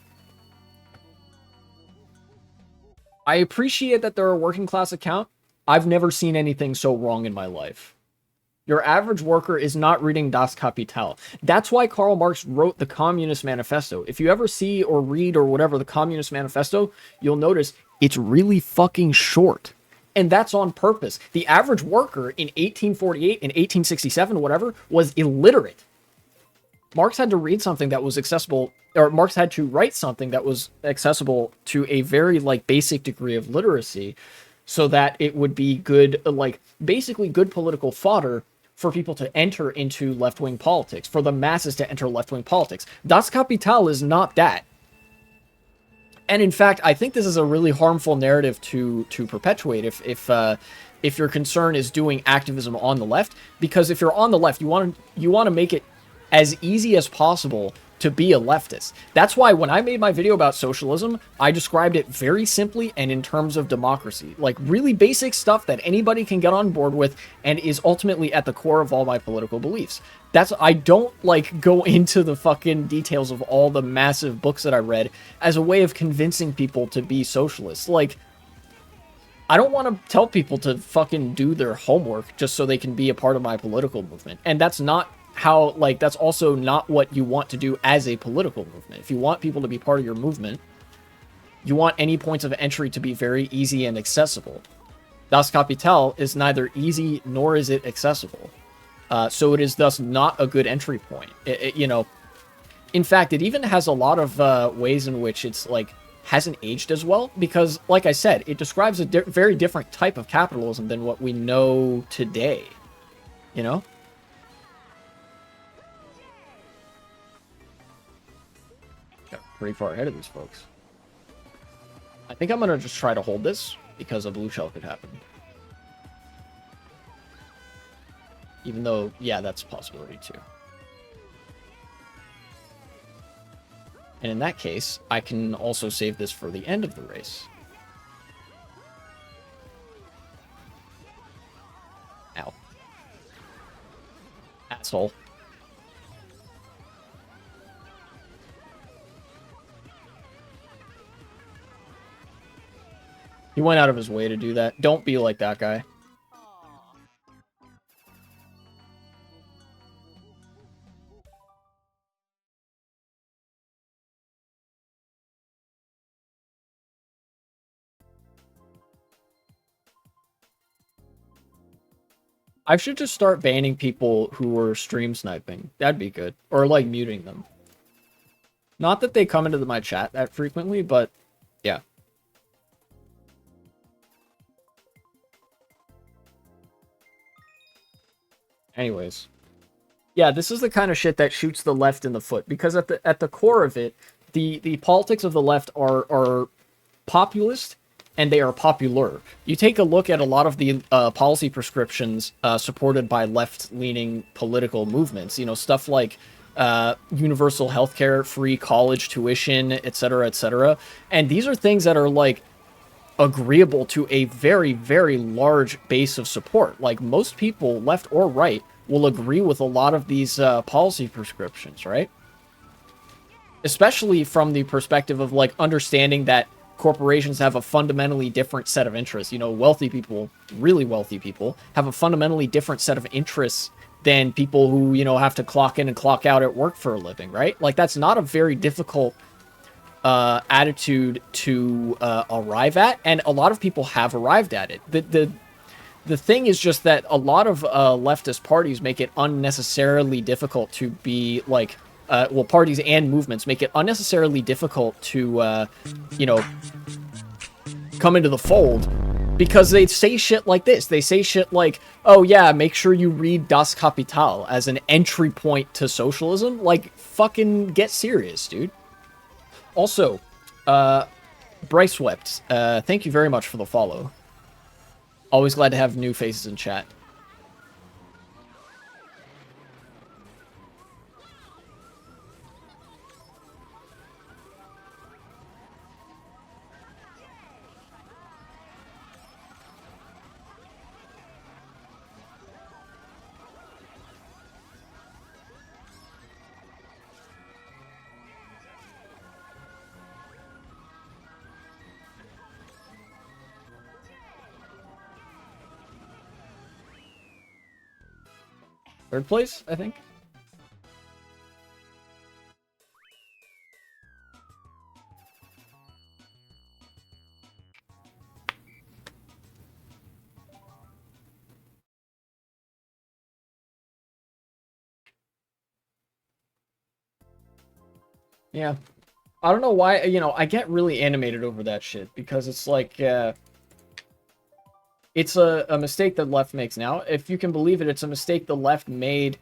I appreciate that they're a working class account. I've never seen anything so wrong in my life. Your average worker is not reading Das Kapital. That's why Karl Marx wrote the Communist Manifesto. If you ever see or read or whatever the Communist Manifesto, you'll notice it's really fucking short. And that's on purpose. The average worker in 1848 and 1867, whatever, was illiterate. Marx had to read something that was accessible, or Marx had to write something that was accessible to a very, like, basic degree of literacy so that it would be good, like, basically good political fodder for people to enter into left-wing politics, for the masses to enter left-wing politics. Das Kapital is not that. And in fact, I think this is a really harmful narrative to perpetuate if your concern is doing activism on the left, because if you're on the left, you want to make it as easy as possible to be a leftist. That's why when I made my video about socialism, I described it very simply and in terms of democracy. Like, really basic stuff that anybody can get on board with and is ultimately at the core of all my political beliefs. I don't, like, go into the fucking details of all the massive books that I read as a way of convincing people to be socialists. Like, I don't want to tell people to fucking do their homework just so they can be a part of my political movement. And that's not how, like, that's also not what you want to do as a political movement. If you want people to be part of your movement, you want any points of entry to be very easy and accessible. Das Kapital is neither easy nor is it accessible. So it is thus not a good entry point. In fact, it even has a lot of ways in which it's, like, hasn't aged as well, because, like I said, it describes a very different type of capitalism than what we know today, you know? Got pretty far ahead of these folks. I think I'm gonna just try to hold this, because a blue shell could happen. Even though, yeah, that's a possibility too. And in that case, I can also save this for the end of the race. Asshole. He went out of his way to do that. Don't be like that guy. I should just start banning people who are stream sniping. That'd be good. Or, like, muting them. Not that they come into my chat that frequently, but, yeah. Anyways. Yeah, this is the kind of shit that shoots the left in the foot. Because at the core of it, the politics of the left are populist, and they are popular. You take a look at a lot of the policy prescriptions supported by left-leaning political movements. You know, stuff like universal healthcare, free college tuition, etc., etc. And these are things that are, like, agreeable to a very, very large base of support. Like, most people, left or right, will agree with a lot of these policy prescriptions, right? Especially from the perspective of, like, understanding that corporations have a fundamentally different set of interests. You know, wealthy people, really wealthy people, have a fundamentally different set of interests than people who, you know, have to clock in and clock out at work for a living, right? Like, that's not a very difficult attitude to arrive at, and a lot of people have arrived at it. The thing is just that a lot of leftist parties make it unnecessarily difficult to be, like, well, parties and movements make it unnecessarily difficult to, you know, come into the fold, because they say shit like this. They say shit like, oh yeah, make sure you read Das Kapital as an entry point to socialism. Like, fucking get serious, dude. Also, Bryce Wept, thank you very much for the follow. Always glad to have new faces in chat. Third place, I think. Yeah. I don't know why, you know, I get really animated over that shit, because it's like, it's a mistake that left makes now. If you can believe it, it's a mistake the left made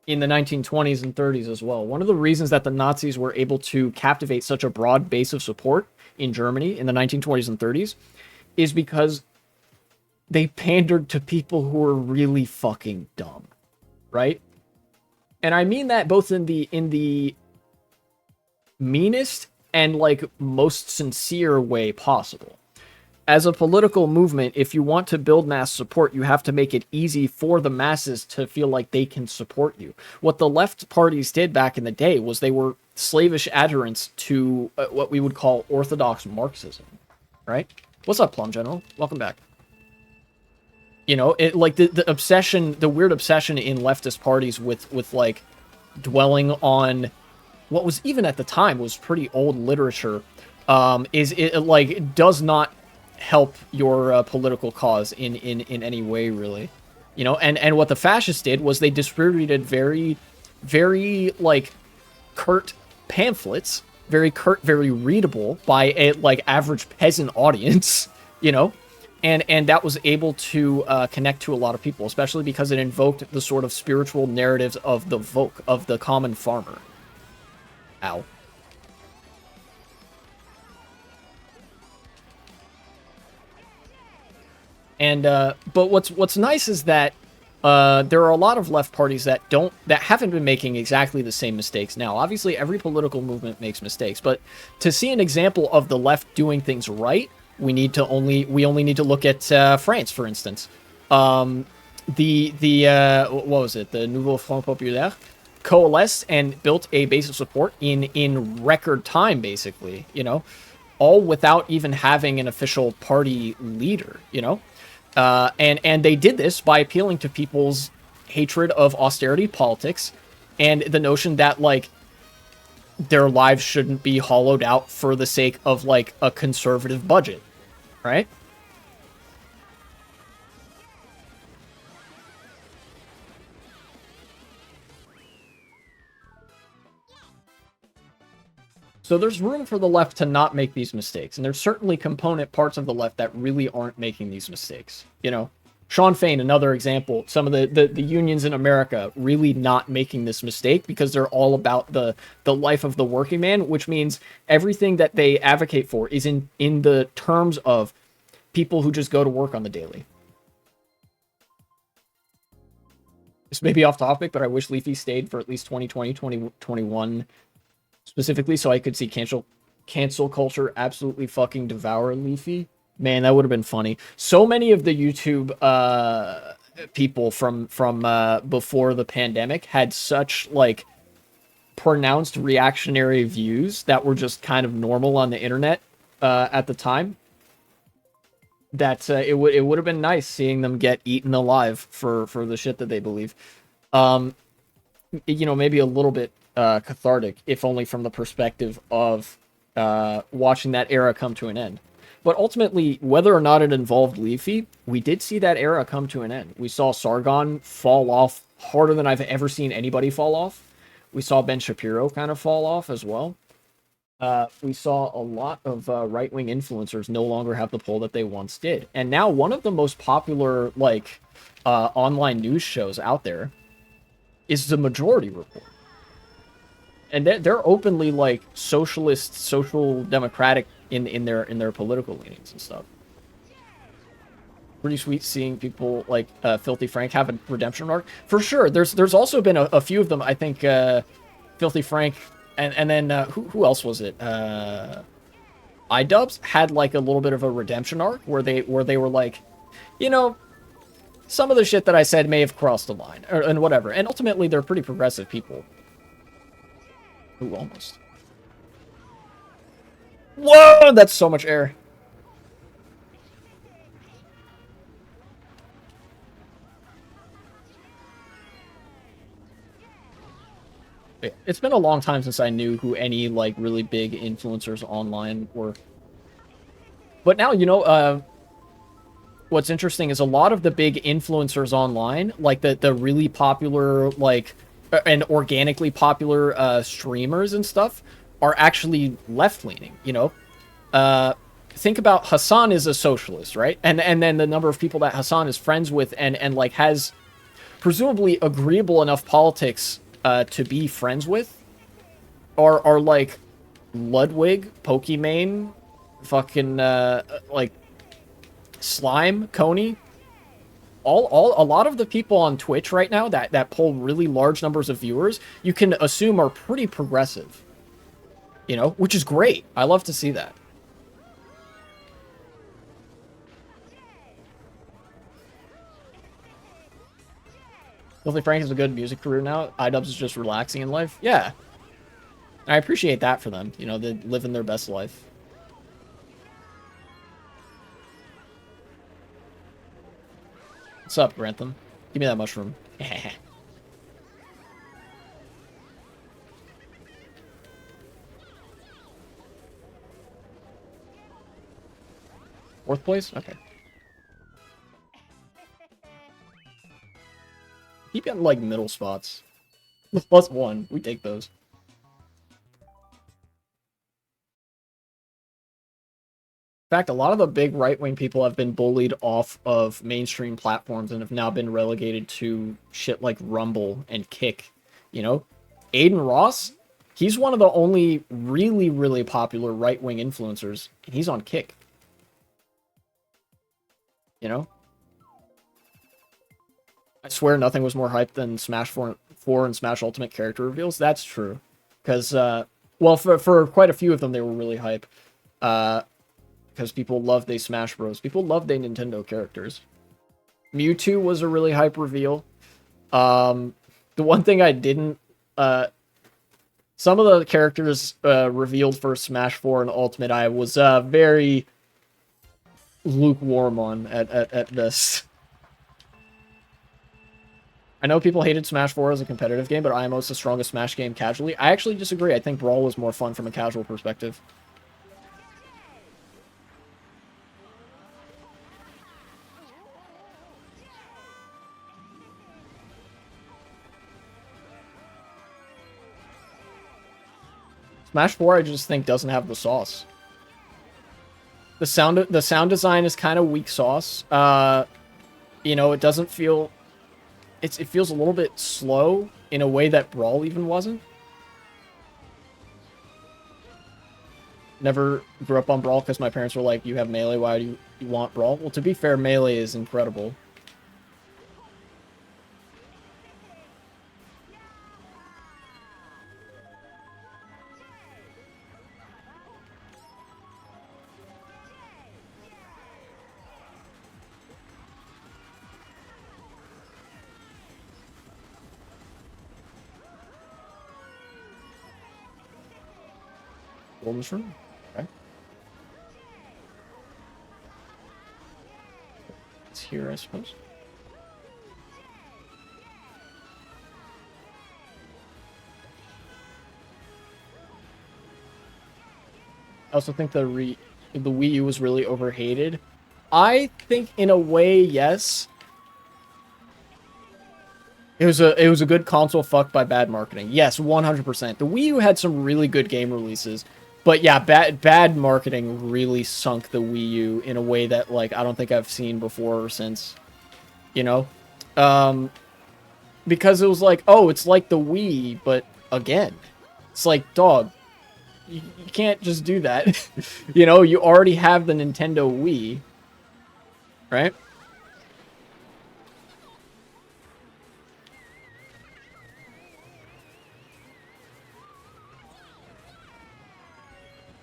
in the 1920s and 30s as well. One of the reasons that the Nazis were able to captivate such a broad base of support in Germany in the 1920s and 30s is because they pandered to people who were really fucking dumb, right? And I mean that both in the meanest and, like, most sincere way possible. As a political movement, if you want to build mass support, you have to make it easy for the masses to feel like they can support you. What the left parties did back in the day was they were slavish adherents to what we would call orthodox Marxism, right? What's up, Plum General? Welcome back. You know, it, like, the obsession, the weird obsession in leftist parties with like dwelling on what was, even at the time, was pretty old literature, does not help your political cause in any way, really. You know, and what the fascists did was they distributed very, very, like, curt pamphlets, very curt, very readable by a, like, average peasant audience, you know, and that was able to connect to a lot of people, especially because it invoked the sort of spiritual narratives of the Volk, of the common farmer. Ow. And but what's nice is that there are a lot of left parties that haven't been making exactly the same mistakes now. Obviously, every political movement makes mistakes, but to see an example of the left doing things right, we only need to look at France, for instance. what was it? The Nouveau Front Populaire coalesced and built a base of support in record time, basically. All without even having an official party leader. And they did this by appealing to people's hatred of austerity politics and the notion that like their lives shouldn't be hollowed out for the sake of like a conservative budget, right? So there's room for the left to not make these mistakes, and there's certainly component parts of the left that really aren't making these mistakes. Sean Fain, another example, some of the unions in America really not making this mistake because they're all about the life of the working man, which means everything that they advocate for is in the terms of people who just go to work on the daily. This may be off topic, but I wish Leafy stayed for at least 2020, 2021 specifically, so I could see cancel culture absolutely fucking devour Leafy. Man, that would have been funny. So many of the YouTube people from before the pandemic had such like pronounced reactionary views that were just kind of normal on the internet at the time. That it would have been nice seeing them get eaten alive for the shit that they believe. Maybe a little bit cathartic, if only from the perspective of watching that era come to an end. But ultimately, whether or not it involved Leafy, we did see that era come to an end. We saw Sargon fall off harder than I've ever seen anybody fall off. We saw Ben Shapiro kind of fall off as well. We saw a lot of right-wing influencers no longer have the pull that they once did. And now one of the most popular online news shows out there is the Majority Report. And they're openly like socialist, social democratic in their political leanings and stuff. Pretty sweet seeing people like Filthy Frank have a redemption arc for sure. There's also been a few of them. I think Filthy Frank and then who else was it? iDubbbz had like a little bit of a redemption arc where they were like, some of the shit that I said may have crossed the line and whatever. And ultimately, they're pretty progressive people. Ooh, almost. Whoa, that's so much air. It's been a long time since I knew who any like really big influencers online were. But now, what's interesting is a lot of the big influencers online, like the really popular, like, and organically popular streamers and stuff, are actually left-leaning, think about Hassan is a socialist, right? And then the number of people that Hassan is friends with and like has presumably agreeable enough politics to be friends with are like Ludwig, Pokimane, fucking like Slime, Coney. A lot of the people on Twitch right now that pull really large numbers of viewers, you can assume are pretty progressive. Which is great. I love to see that. Filthy Frank has a good music career now. iDubbbz is just relaxing in life. Yeah. I appreciate that for them. They're living their best life. What's up, Grantham? Give me that mushroom. Fourth place? Okay. Keep getting, like, middle spots. +1. We take those. In fact, a lot of the big right-wing people have been bullied off of mainstream platforms and have now been relegated to shit like Rumble and Kick. Aiden Ross, he's one of the only really, really popular right-wing influencers, and he's on Kick. I swear nothing was more hyped than Smash 4 and Smash Ultimate character reveals. That's true. Because, well, for quite a few of them, they were really hype. Because people love they Smash Bros. People love they Nintendo characters. Mewtwo was a really hype reveal. The one thing I didn't, some of the characters revealed for Smash 4 and Ultimate I was very lukewarm on at best. I know people hated Smash 4 as a competitive game, but IMO's the strongest Smash game casually. I actually disagree. I think Brawl was more fun from a casual perspective. Smash 4, I just think, doesn't have the sauce. The sound design is kind of weak sauce. You know, it doesn't feel... it feels a little bit slow in a way that Brawl even wasn't. Never grew up on Brawl because my parents were like, you have Melee, why do you want Brawl? Well, to be fair, Melee is incredible. Golden Shroom. Okay. It's here, I suppose. I also think the Wii U was really overhated. I think in a way, yes. It was a good console fucked by bad marketing. Yes, 100%. The Wii U had some really good game releases. But yeah, bad marketing really sunk the Wii U in a way that, like, I don't think I've seen before or since. You know? Because it was like, oh, it's like the Wii, but again. It's like, dog, you can't just do that. You know, you already have the Nintendo Wii. Right?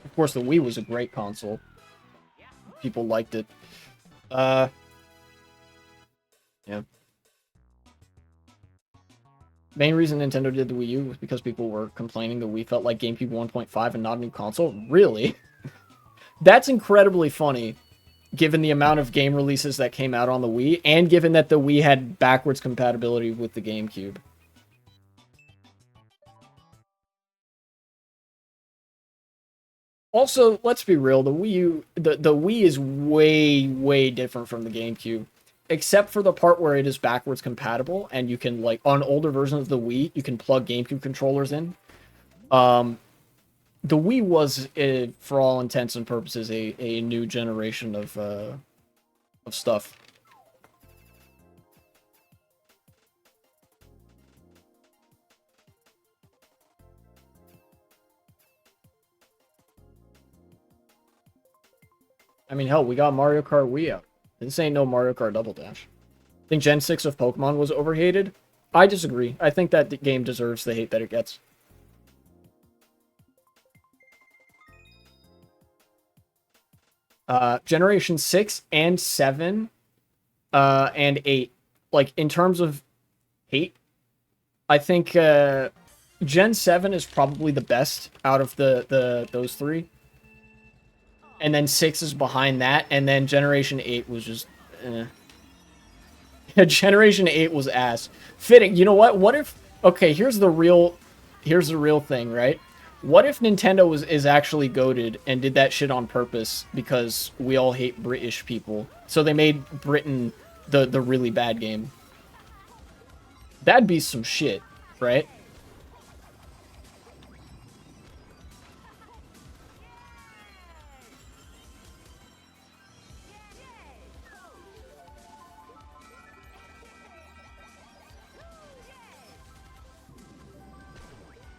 Of course, the Wii was a great console. People liked it. Yeah. Main reason Nintendo did the Wii U was because people were complaining the Wii felt like GameCube 1.5 and not a new console. Really? That's incredibly funny, given the amount of game releases that came out on the Wii, and given that the Wii had backwards compatibility with the GameCube. Also, let's be real, the Wii U, the Wii is way different from the GameCube. Except for the part where it is backwards compatible, and you can, like, on older versions of the Wii, you can plug GameCube controllers in. The Wii was, for all intents and purposes, a new generation of stuff. I mean, hell, we got Mario Kart Wii out. This ain't no Mario Kart Double Dash. I think Gen 6 of Pokemon was overhated. I disagree. I think that the game deserves the hate that it gets. Generation 6 and 7 and 8. Like, in terms of hate, I think Gen 7 is probably the best out of those three. And then 6 is behind that, and then Generation 8 was just... Generation 8 was ass. Fitting. You know what? What if... Okay, here's the real thing, right? What if Nintendo is actually goated and did that shit on purpose because we all hate British people? So they made Britain the really bad game. That'd be some shit, right?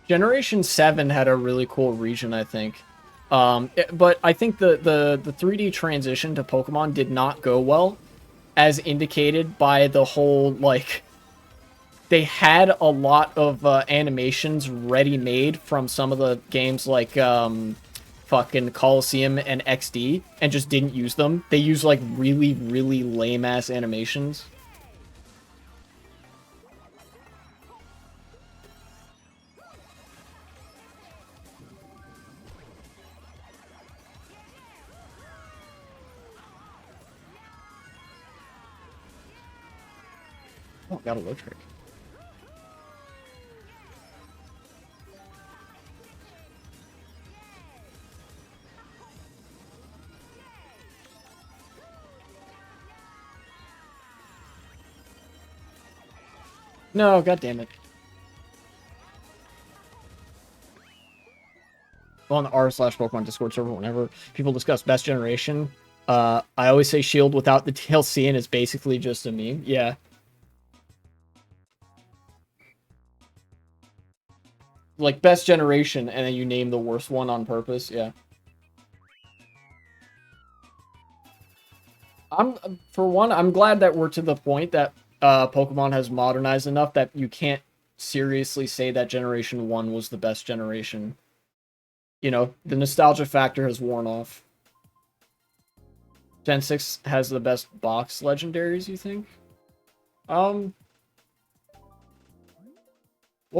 Generation 7 had a really cool region, I think. But I think the 3D transition to Pokemon did not go well, as indicated by the whole, like... They had a lot of animations ready-made from some of the games like fucking Coliseum and XD, and just didn't use them. They used, like, really lame-ass animations. Oh, got a low trick. No, god damn it. On the r/Pokemon Discord server, whenever people discuss best generation, I always say Shield without the DLC, and it's basically just a meme. Yeah. Like best generation, and then you name the worst one on purpose. Yeah. For one, I'm glad that we're to the point that Pokemon has modernized enough that you can't seriously say that Generation 1 was the best generation. You know, the nostalgia factor has worn off. Gen 6 has the best box legendaries, you think? What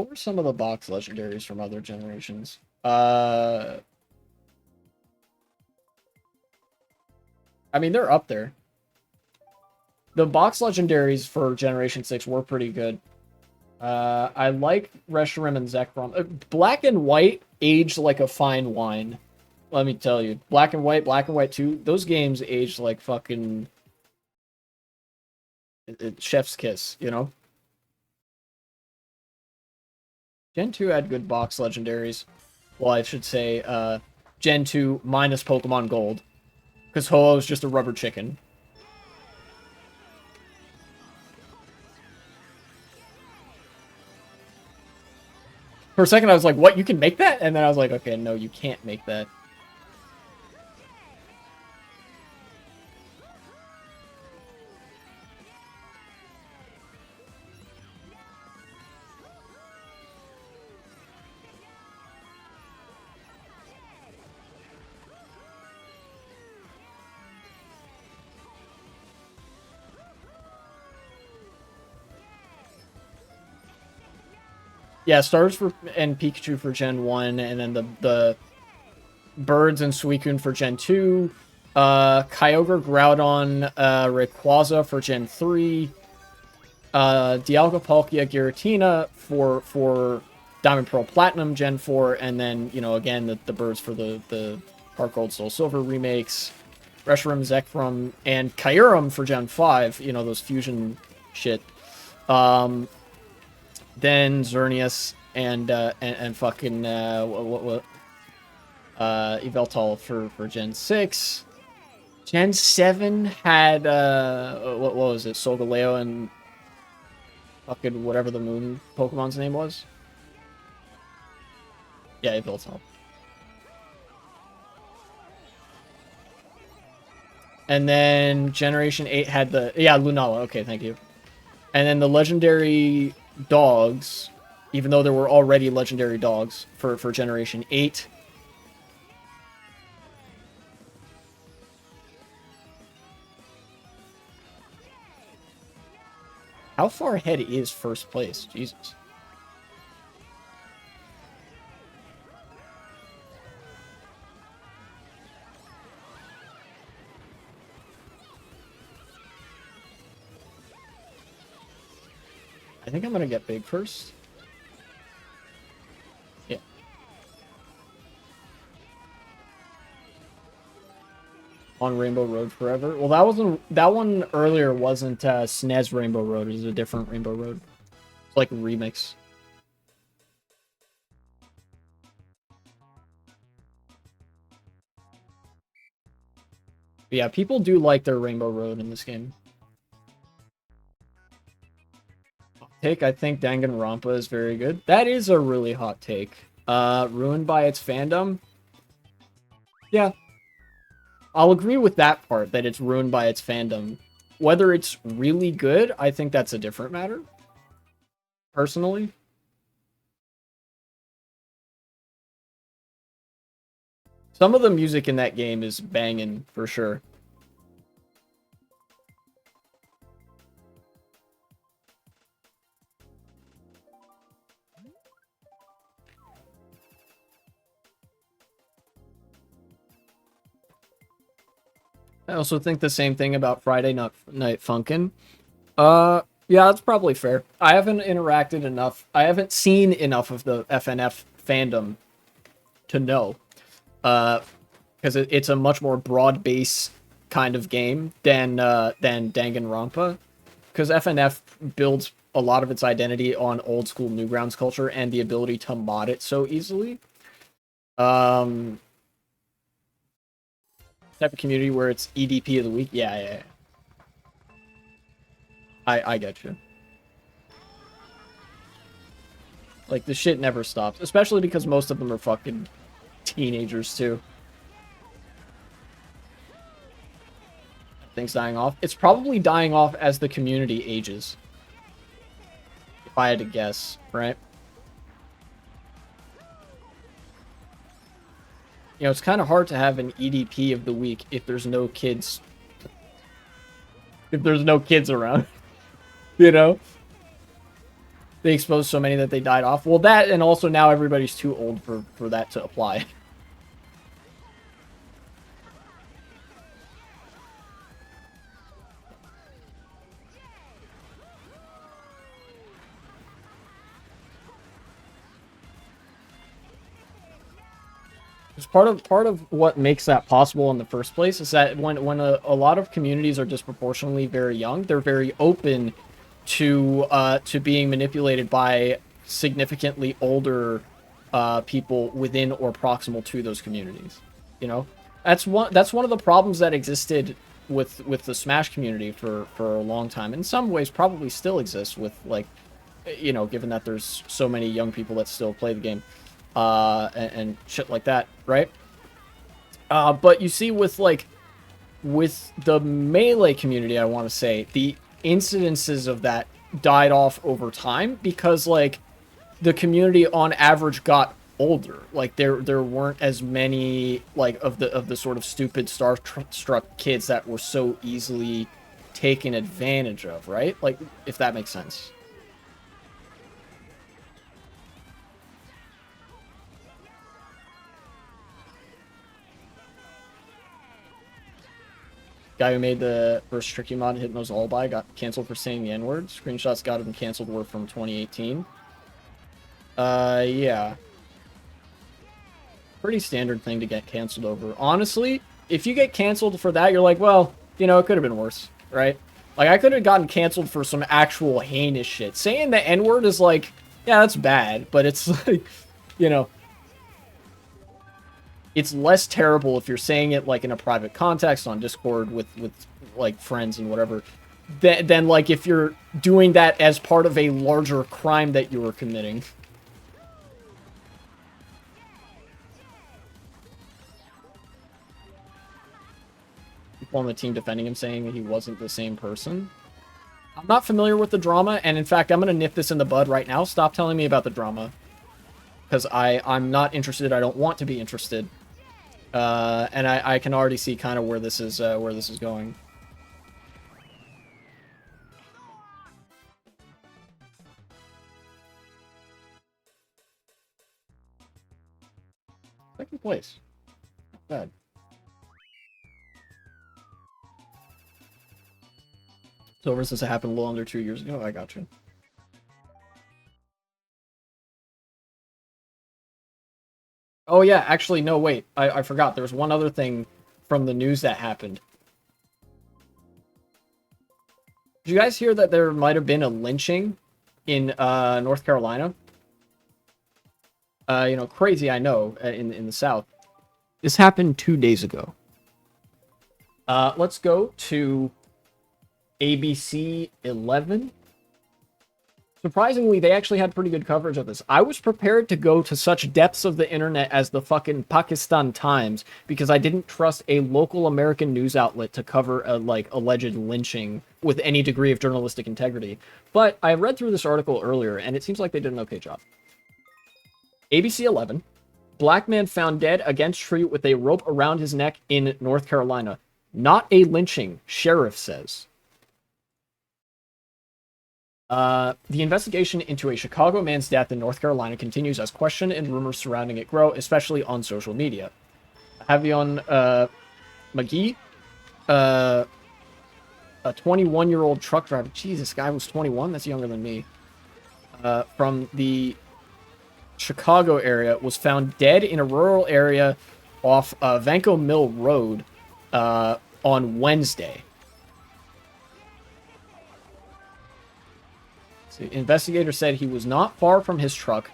were some of the box legendaries from other generations? I mean, they're up there. The box legendaries for Generation 6 were pretty good. I like Reshiram and Zekrom. Black and White aged like a fine wine. Let me tell you. Black and White 2, those games aged like fucking... chef's kiss, you know? Gen 2 had good box legendaries. Well, I should say, Gen 2 minus Pokemon Gold. Because Ho-Oh is just a rubber chicken. For a second, I was like, what? You can make that? And then I was like, okay, no, you can't make that. Yeah, Stars and Pikachu for Gen 1, and then the Birds and Suicune for Gen 2, Kyogre, Groudon, Rayquaza for Gen 3, Dialga, Palkia, Giratina for Diamond, Pearl, Platinum Gen 4, and then, you know, again, the Birds for the Heart Gold, Soul Silver remakes, Reshiram, Zekrom, and Kyurem for Gen 5, you know, those fusion shit. Then Xerneas and fucking Yveltal for Gen 6. Gen 7 had what was it? Solgaleo and fucking whatever the moon Pokemon's name was. Yeah, Yveltal. And then Generation 8 had the Lunala. Okay, thank you. And then the legendary dogs, even though there were already legendary dogs for Generation 8. How far ahead is first place? Jesus. I think I'm gonna get big first. Yeah. On Rainbow Road Forever. Well, that one earlier wasn't SNES Rainbow Road. It was a different Rainbow Road. It's like a remix. But yeah, people do like their Rainbow Road in this game. Take, I think Danganronpa is very good. That is a really hot take. Ruined by its fandom. Yeah. I'll agree with that part, that it's ruined by its fandom. Whether it's really good, I think that's a different matter. Personally. Some of the music in that game is banging, for sure. I also think the same thing about Friday Night Funkin'. Yeah, that's probably fair. I haven't interacted enough. I haven't seen enough of the FNF fandom to know. Because it's a much more broad base kind of game than Danganronpa. Because FNF builds a lot of its identity on old school Newgrounds culture and the ability to mod it so easily. Um, Type of community where it's EDP of the week. Yeah. I get you. Like, the shit never stops, especially because most of them are fucking teenagers too. Things dying off. It's probably dying off as the community ages. If I had to guess, right? You know, it's kind of hard to have an EDP of the week if there's no kids. If there's no kids around, you know? They exposed so many that they died off. Well, that, and also now everybody's too old for that to apply. Because part of what makes that possible in the first place is that when a lot of communities are disproportionately very young, they're very open to being manipulated by significantly older people within or proximal to those communities. You know, that's one of the problems that existed with the Smash community for a long time. In some ways, probably still exists with, like, you know, given that there's so many young people that still play the game, and shit like that, right? But you see, with the Melee community, I want to say the incidences of that died off over time because, like, the community on average got older. Like, there weren't as many, like, of the sort of stupid starstruck kids that were so easily taken advantage of, right? Like, if that makes sense. Guy who made the first tricky mod, Hypno's Lullaby, got canceled for saying the N-word. Screenshots got him canceled were from 2018. Yeah. Pretty standard thing to get canceled over. Honestly, if you get canceled for that, you're like, well, you know, it could have been worse, right? Like, I could have gotten canceled for some actual heinous shit. Saying the N-word is like, yeah, that's bad, but it's like, you know, it's less terrible if you're saying it, like, in a private context on Discord with like, friends and whatever, than like, if you're doing that as part of a larger crime that you were committing. People on the team defending him, saying that he wasn't the same person. I'm not familiar with the drama, and in fact, I'm going to nip this in the bud right now. Stop telling me about the drama. Because I'm not interested. I don't want to be interested. And I can already see kind of where this is going. Second place. Not bad. So ever since it happened a little under 2 years ago, I got you. Oh yeah, actually, no, wait. I forgot. There was one other thing from the news that happened. Did you guys hear that there might have been a lynching in North Carolina? You know, crazy, I know, in the South. This happened 2 days ago. Let's go to ABC 11. Surprisingly, they actually had pretty good coverage of this. I was prepared to go to such depths of the internet as the fucking Pakistan Times because I didn't trust a local American news outlet to cover a, like, alleged lynching with any degree of journalistic integrity. But I read through this article earlier, and it seems like they did an okay job. ABC 11. Black man found dead against tree with a rope around his neck in North Carolina. Not a lynching, sheriff says. The investigation into a Chicago man's death in North Carolina continues as question and rumors surrounding it grow, especially on social media. Javion McGee a 21-year-old truck driver. Jesus, this guy was 21. That's younger than me. From the Chicago area was found dead in a rural area off Vanco Mill Road on Wednesday. So, investigators said he was not far from his truck,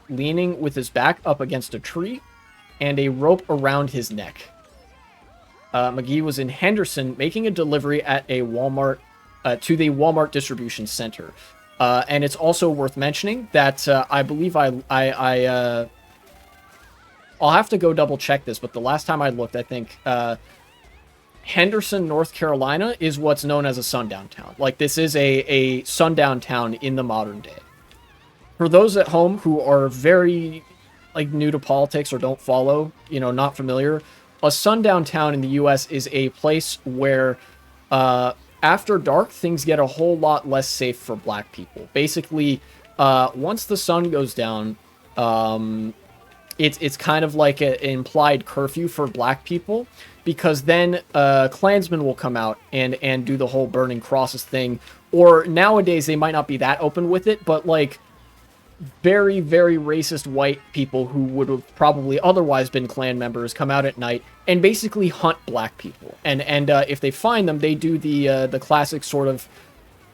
leaning with his back up against a tree and a rope around his neck. McGee was in Henderson making a delivery at a Walmart to the Walmart distribution center. And it's also worth mentioning that I believe I'll have to go double check this, but the last time I looked, I think Henderson, North Carolina is what's known as a sundown town. Like, this is a sundown town in the modern day. For those at home who are very, like, new to politics or don't follow, not familiar, a sundown town in the U.S. is a place where after dark, things get a whole lot less safe for black people. Basically, once the sun goes down, it's kind of like an implied curfew for black people, because then Klansmen will come out and do the whole burning crosses thing. Or nowadays, they might not be that open with it, but like very, very racist white people who would have probably otherwise been Klan members come out at night and basically hunt black people. And if they find them, they do the classic sort of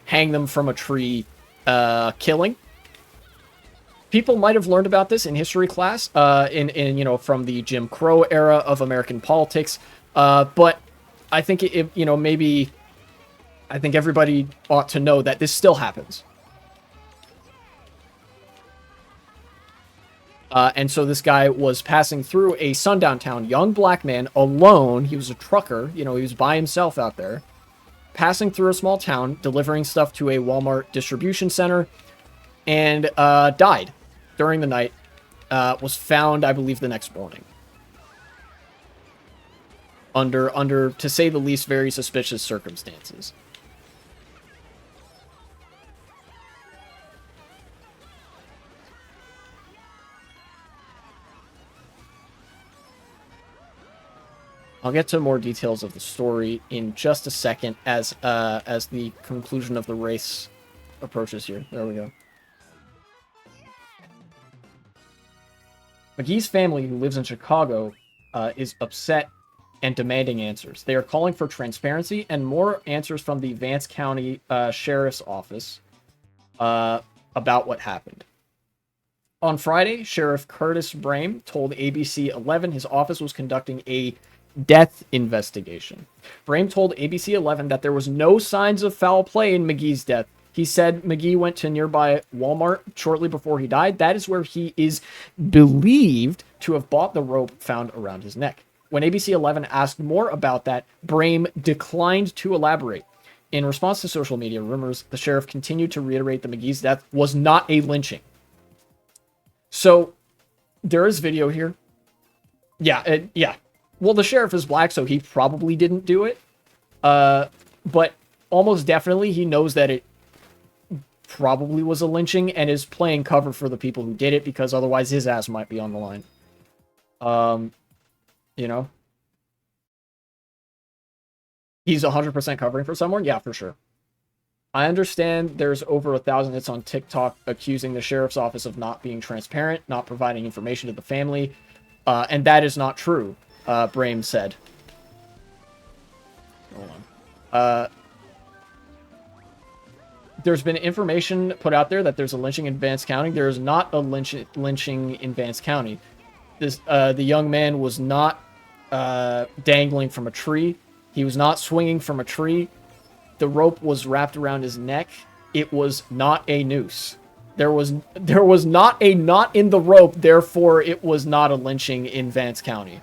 hang them from a tree killing. People might have learned about this in history class, from the Jim Crow era of American politics. But I think I think everybody ought to know that this still happens. And so this guy was passing through a sundown town, young black man, alone. He was a trucker, he was by himself out there, passing through a small town, delivering stuff to a Walmart distribution center, and died during the night. Was found, I believe, the next morning. Under, to say the least, very suspicious circumstances. I'll get to more details of the story in just a second as the conclusion of the race approaches here. There we go. McGee's family, who lives in Chicago, is upset and demanding answers. They are calling for transparency and more answers from the Vance County Sheriff's Office about what happened. On Friday, Sheriff Curtis Brame told ABC 11 his office was conducting a death investigation. Brame told ABC 11 that there was no signs of foul play in McGee's death. He said McGee went to nearby Walmart shortly before he died. That is where he is believed to have bought the rope found around his neck. When ABC 11 asked more about that, Brame declined to elaborate. In response to social media rumors, the sheriff continued to reiterate that McGee's death was not a lynching. So, there is video here. Yeah. Well, the sheriff is black, so he probably didn't do it. But almost definitely he knows that it probably was a lynching and is playing cover for the people who did it, because otherwise his ass might be on the line. He's 100% covering for someone? Yeah, for sure. I understand there's over 1,000 hits on TikTok accusing the sheriff's office of not being transparent, not providing information to the family, and that is not true. Brame said. Hold on. There's been information put out there that there's a lynching in Vance County. There is not a lynching in Vance County. The young man was not dangling from a tree. He was not swinging from a tree. The rope was wrapped around his neck. It was not a noose. There was not a knot in the rope. Therefore, it was not a lynching in Vance County.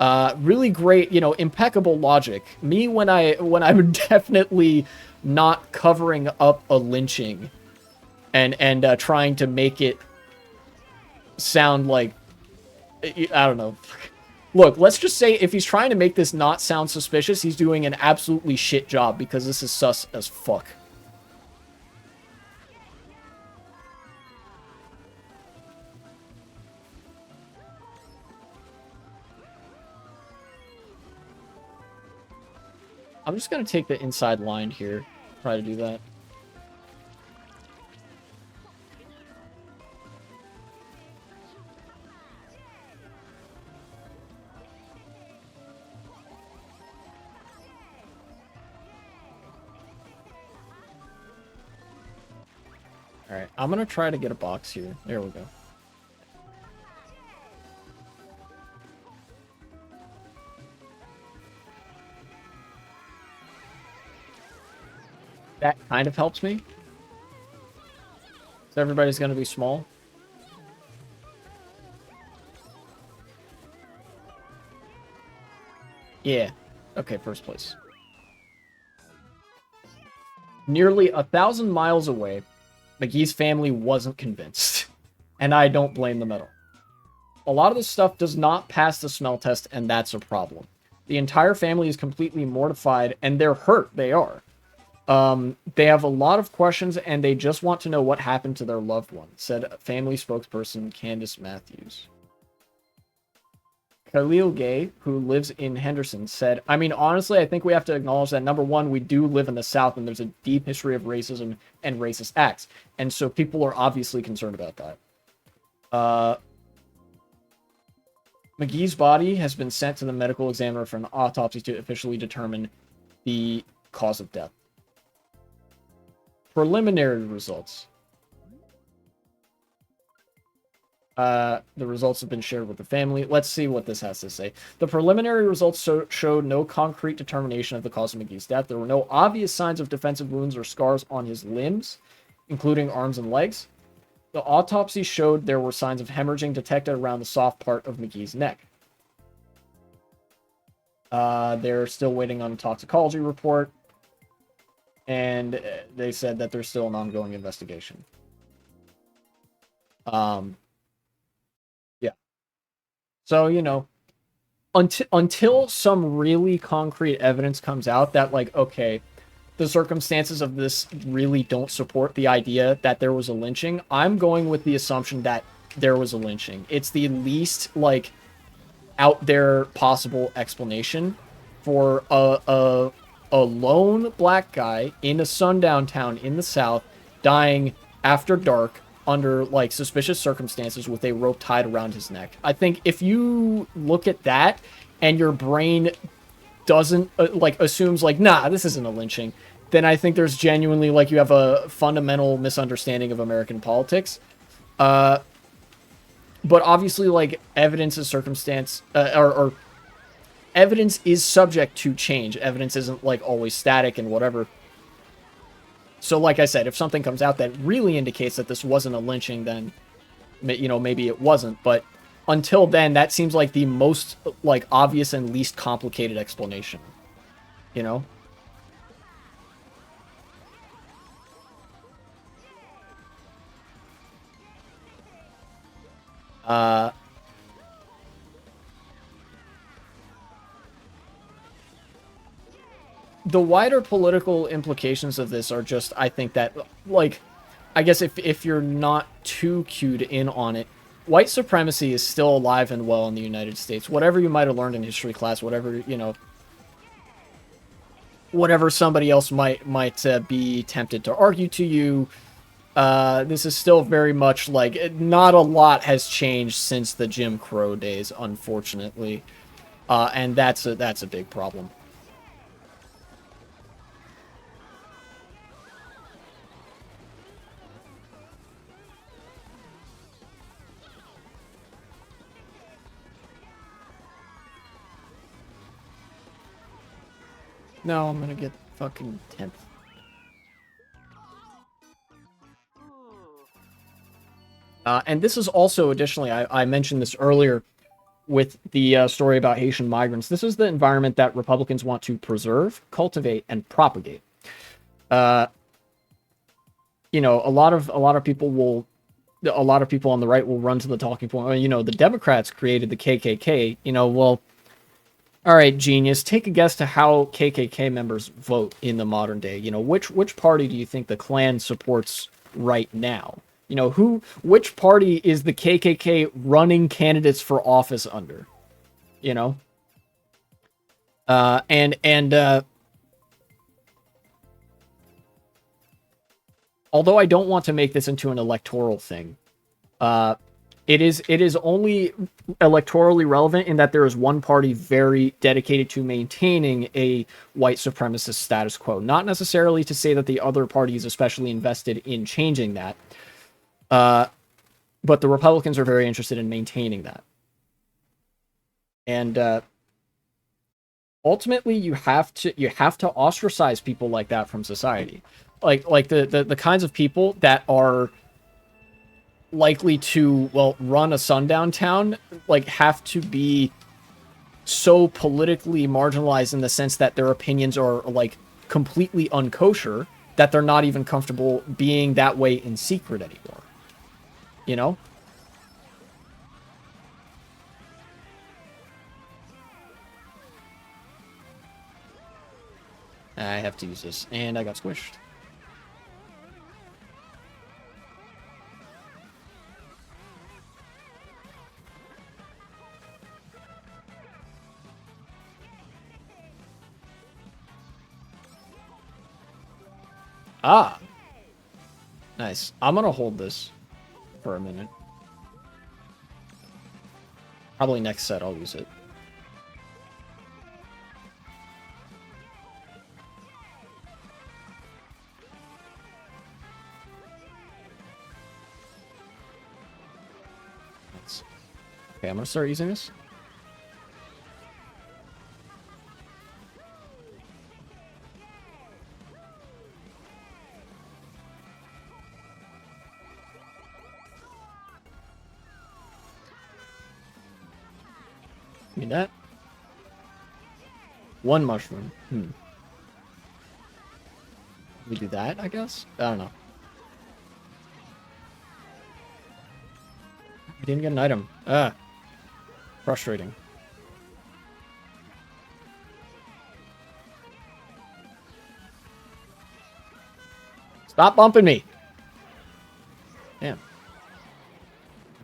Really great, impeccable logic. Me, when I'm definitely not covering up a lynching and trying to make it sound like, I don't know. Look, let's just say if he's trying to make this not sound suspicious, he's doing an absolutely shit job, because this is sus as fuck. I'm just going to take the inside line here. Try to do that. Alright, I'm going to try to get a box here. There we go. That kind of helps me. So everybody's going to be small. Yeah. Okay, first place. Nearly 1,000 miles away, McGee's family wasn't convinced. And I don't blame them at all. A lot of this stuff does not pass the smell test, and that's a problem. The entire family is completely mortified, and they're hurt. They are. They have a lot of questions, and they just want to know what happened to their loved one, said family spokesperson Candace Matthews. Khalil Gay, who lives in Henderson, said, I mean, honestly, I think we have to acknowledge that, number one, we do live in the South, and there's a deep history of racism and racist acts. And so people are obviously concerned about that. McGee's body has been sent to the medical examiner for an autopsy to officially determine the cause of death. Preliminary results. The results have been shared with the family. Let's see what this has to say. The preliminary results showed no concrete determination of the cause of McGee's death. There were no obvious signs of defensive wounds or scars on his limbs, including arms and legs. The autopsy showed there were signs of hemorrhaging detected around the soft part of McGee's neck. They're still waiting on a toxicology report, and they said that there's still an ongoing investigation. So, you know, until some really concrete evidence comes out that, like, okay, the circumstances of this really don't support the idea that there was a lynching, I'm going with the assumption that there was a lynching. It's the least, like, out there possible explanation for a lone black guy in a sundown town in the South dying after dark under, like, suspicious circumstances with a rope tied around his neck. I think if you look at that and your brain doesn't, like, assumes, like, nah, this isn't a lynching, then I think there's genuinely, like, you have a fundamental misunderstanding of American politics. But obviously, like, evidence is circumstance, or evidence is subject to change. Evidence isn't, like, always static and whatever. So, like I said, if something comes out that really indicates that this wasn't a lynching, then, you know, maybe it wasn't. But until then, that seems like the most, like, obvious and least complicated explanation. You know? The wider political implications of this are just, I think that, like, I guess if you're not too cued in on it, white supremacy is still alive and well in the United States. Whatever you might have learned in history class, whatever, you know, whatever somebody else might be tempted to argue to you, this is still very much, like, not a lot has changed since the Jim Crow days, unfortunately. And that's a big problem. No, I'm gonna get fucking 10th. And this is also, additionally, I mentioned this earlier with the story about Haitian migrants. This is the environment that Republicans want to preserve, cultivate, and propagate. You know, a lot of people on the right will run to the talking point. Well, you know, the Democrats created the KKK. You know, well, all right, genius. Take a guess to how KKK members vote in the modern day. You know, which party do you think the Klan supports right now? You know, which party is the KKK running candidates for office under? You know, and although I don't want to make this into an electoral thing, it is only electorally relevant in that there is one party very dedicated to maintaining a white supremacist status quo. Not necessarily to say that the other party is especially invested in changing that, but the Republicans are very interested in maintaining that. And ultimately, you have to ostracize people like that from society, like the kinds of people that are likely to, well, run a sundown town, like, have to be so politically marginalized in the sense that their opinions are, like, completely unkosher, that they're not even comfortable being that way in secret anymore. You know? I have to use this, and I got squished. Ah. Nice. I'm gonna hold this for a minute. Probably next set I'll use it. Okay, I'm gonna start using this. Need that. One mushroom. We do that, I guess? I don't know. I didn't get an item. Ah. Frustrating. Stop bumping me! Damn.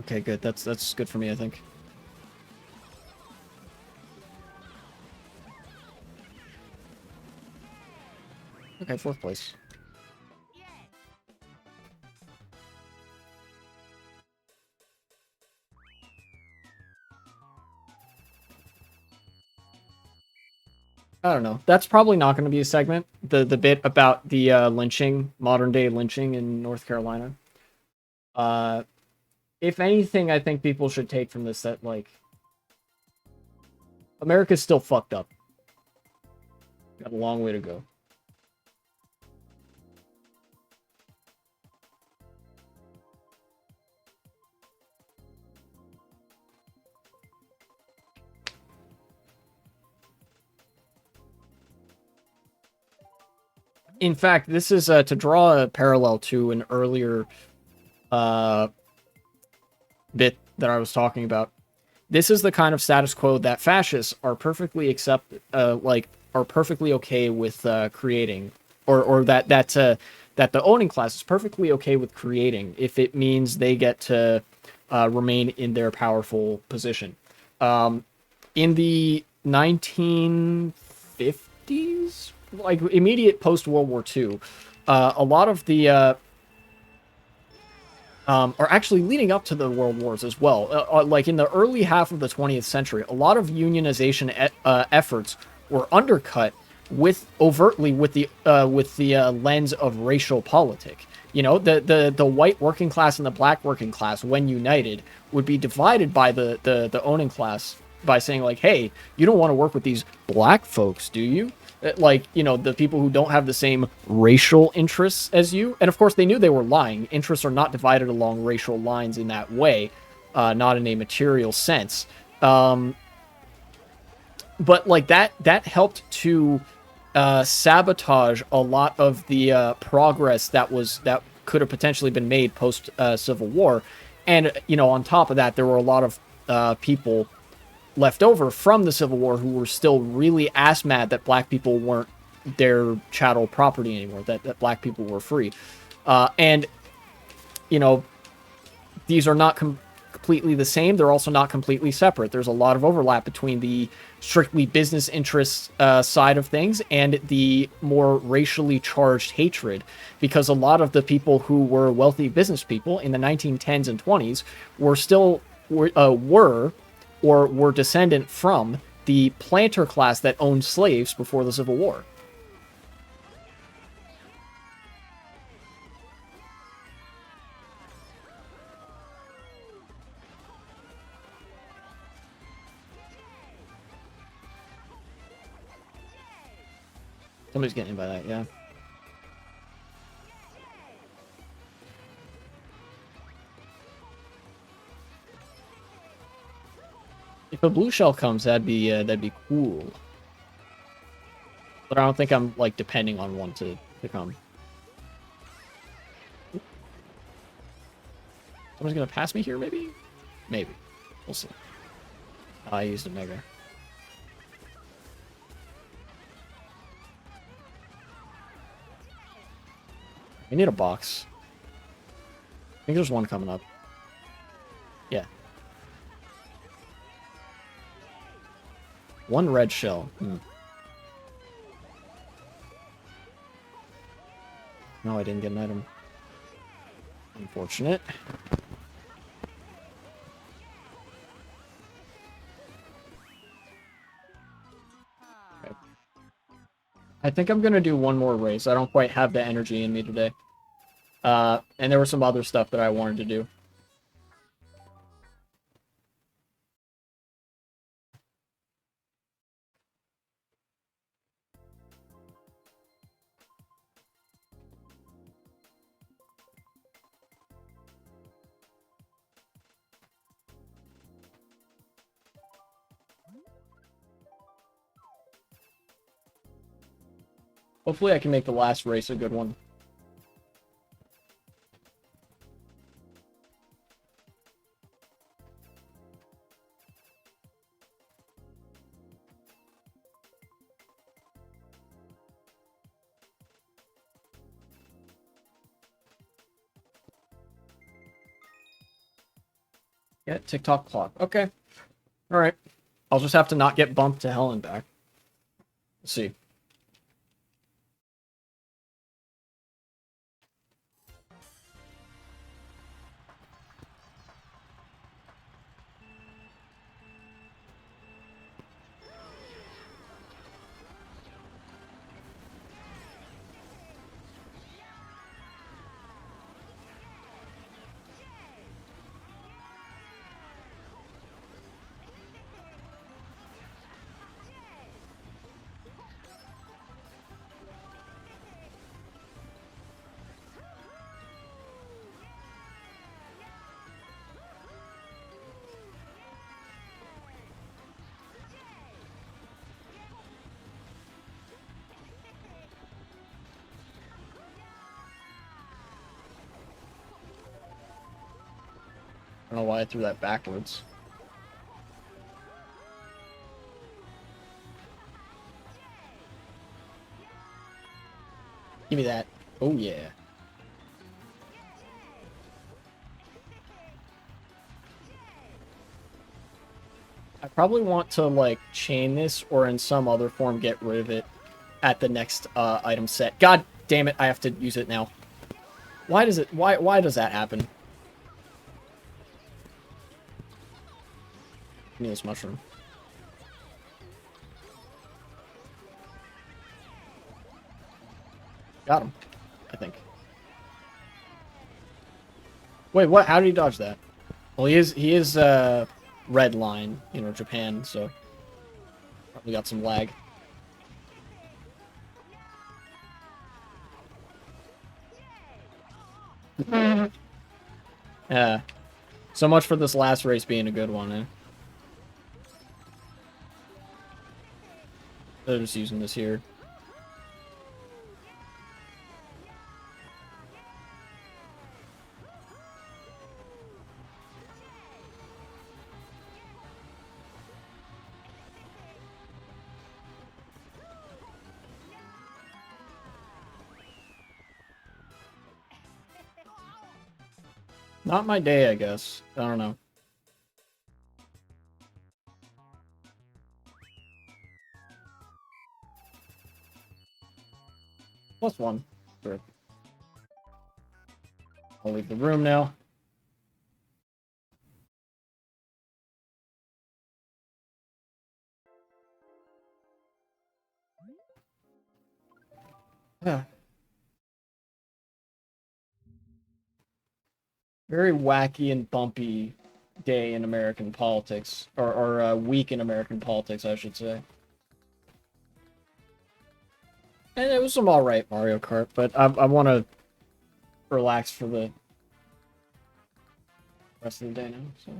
Okay, good. That's good for me, I think. Okay, 4th place. I don't know. That's probably not going to be a segment. The bit about the lynching, modern day lynching in North Carolina. If anything, I think people should take from this that, like, America's still fucked up. Got a long way to go. In fact, this is to draw a parallel to an earlier bit that I was talking about. This is the kind of status quo that fascists are perfectly are perfectly okay with creating, or that the owning class is perfectly okay with creating if it means they get to remain in their powerful position. In the 1950s, like immediate post World War II, a lot of the or actually leading up to the World Wars as well, like in the early half of the 20th century, a lot of unionization efforts were undercut overtly with the lens of racial politic. You know, the white working class and the black working class, when united, would be divided by the owning class by saying, like, hey, you don't want to work with these black folks, do you? Like, you know, the people who don't have the same racial interests as you. And of course, they knew they were lying. Interests are not divided along racial lines in that way, not in a material sense. But like that helped to sabotage a lot of the progress that could have potentially been made post Civil War. And, you know, on top of that, there were a lot of people left over from the Civil War who were still really ass mad that black people weren't their chattel property anymore, that black people were free. And, you know, these are not completely the same. They're also not completely separate. There's a lot of overlap between the strictly business interests side of things and the more racially charged hatred, because a lot of the people who were wealthy business people in the 1910s and 20s were descendant from the planter class that owned slaves before the Civil War. Somebody's getting hit by that, yeah. If a blue shell comes, that'd be cool. But I don't think I'm like depending on one to come. Someone's gonna pass me here, maybe? Maybe. We'll see. Oh, I used a mega. We need a box. I think there's one coming up. Yeah. One red shell. No, I didn't get an item. Unfortunate. Okay. I think I'm gonna do one more race. I don't quite have the energy in me today. And there was some other stuff that I wanted to do. Hopefully I can make the last race a good one. Yeah, TikTok clock. Okay. Alright. I'll just have to not get bumped to hell and back. Let's see. I don't know why I threw that backwards. Give me that. Oh, yeah. I probably want to, like, chain this or in some other form get rid of it at the next item set. God damn it, I have to use it now. Why does it... Why does that happen? Give me this mushroom. Got him, I think. Wait, what? How did he dodge that? Well, he is red line, you know, Japan, so probably got some lag. Yeah. So much for this last race being a good one, eh? They're just using this here. Not my day, I guess. I don't know. +1. Sure. I'll leave the room now. Very wacky and bumpy day in American politics, or week in American politics, I should say. And it was some alright Mario Kart, but I want to relax for the rest of the day now, so.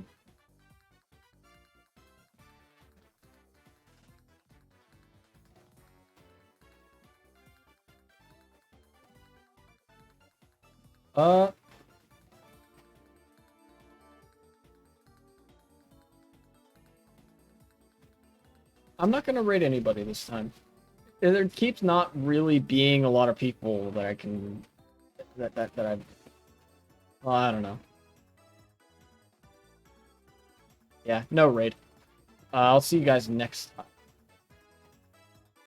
I'm not gonna rate anybody this time. There keeps not really being a lot of people that I can that I. Well, I don't know. Yeah, no raid. I'll see you guys next time.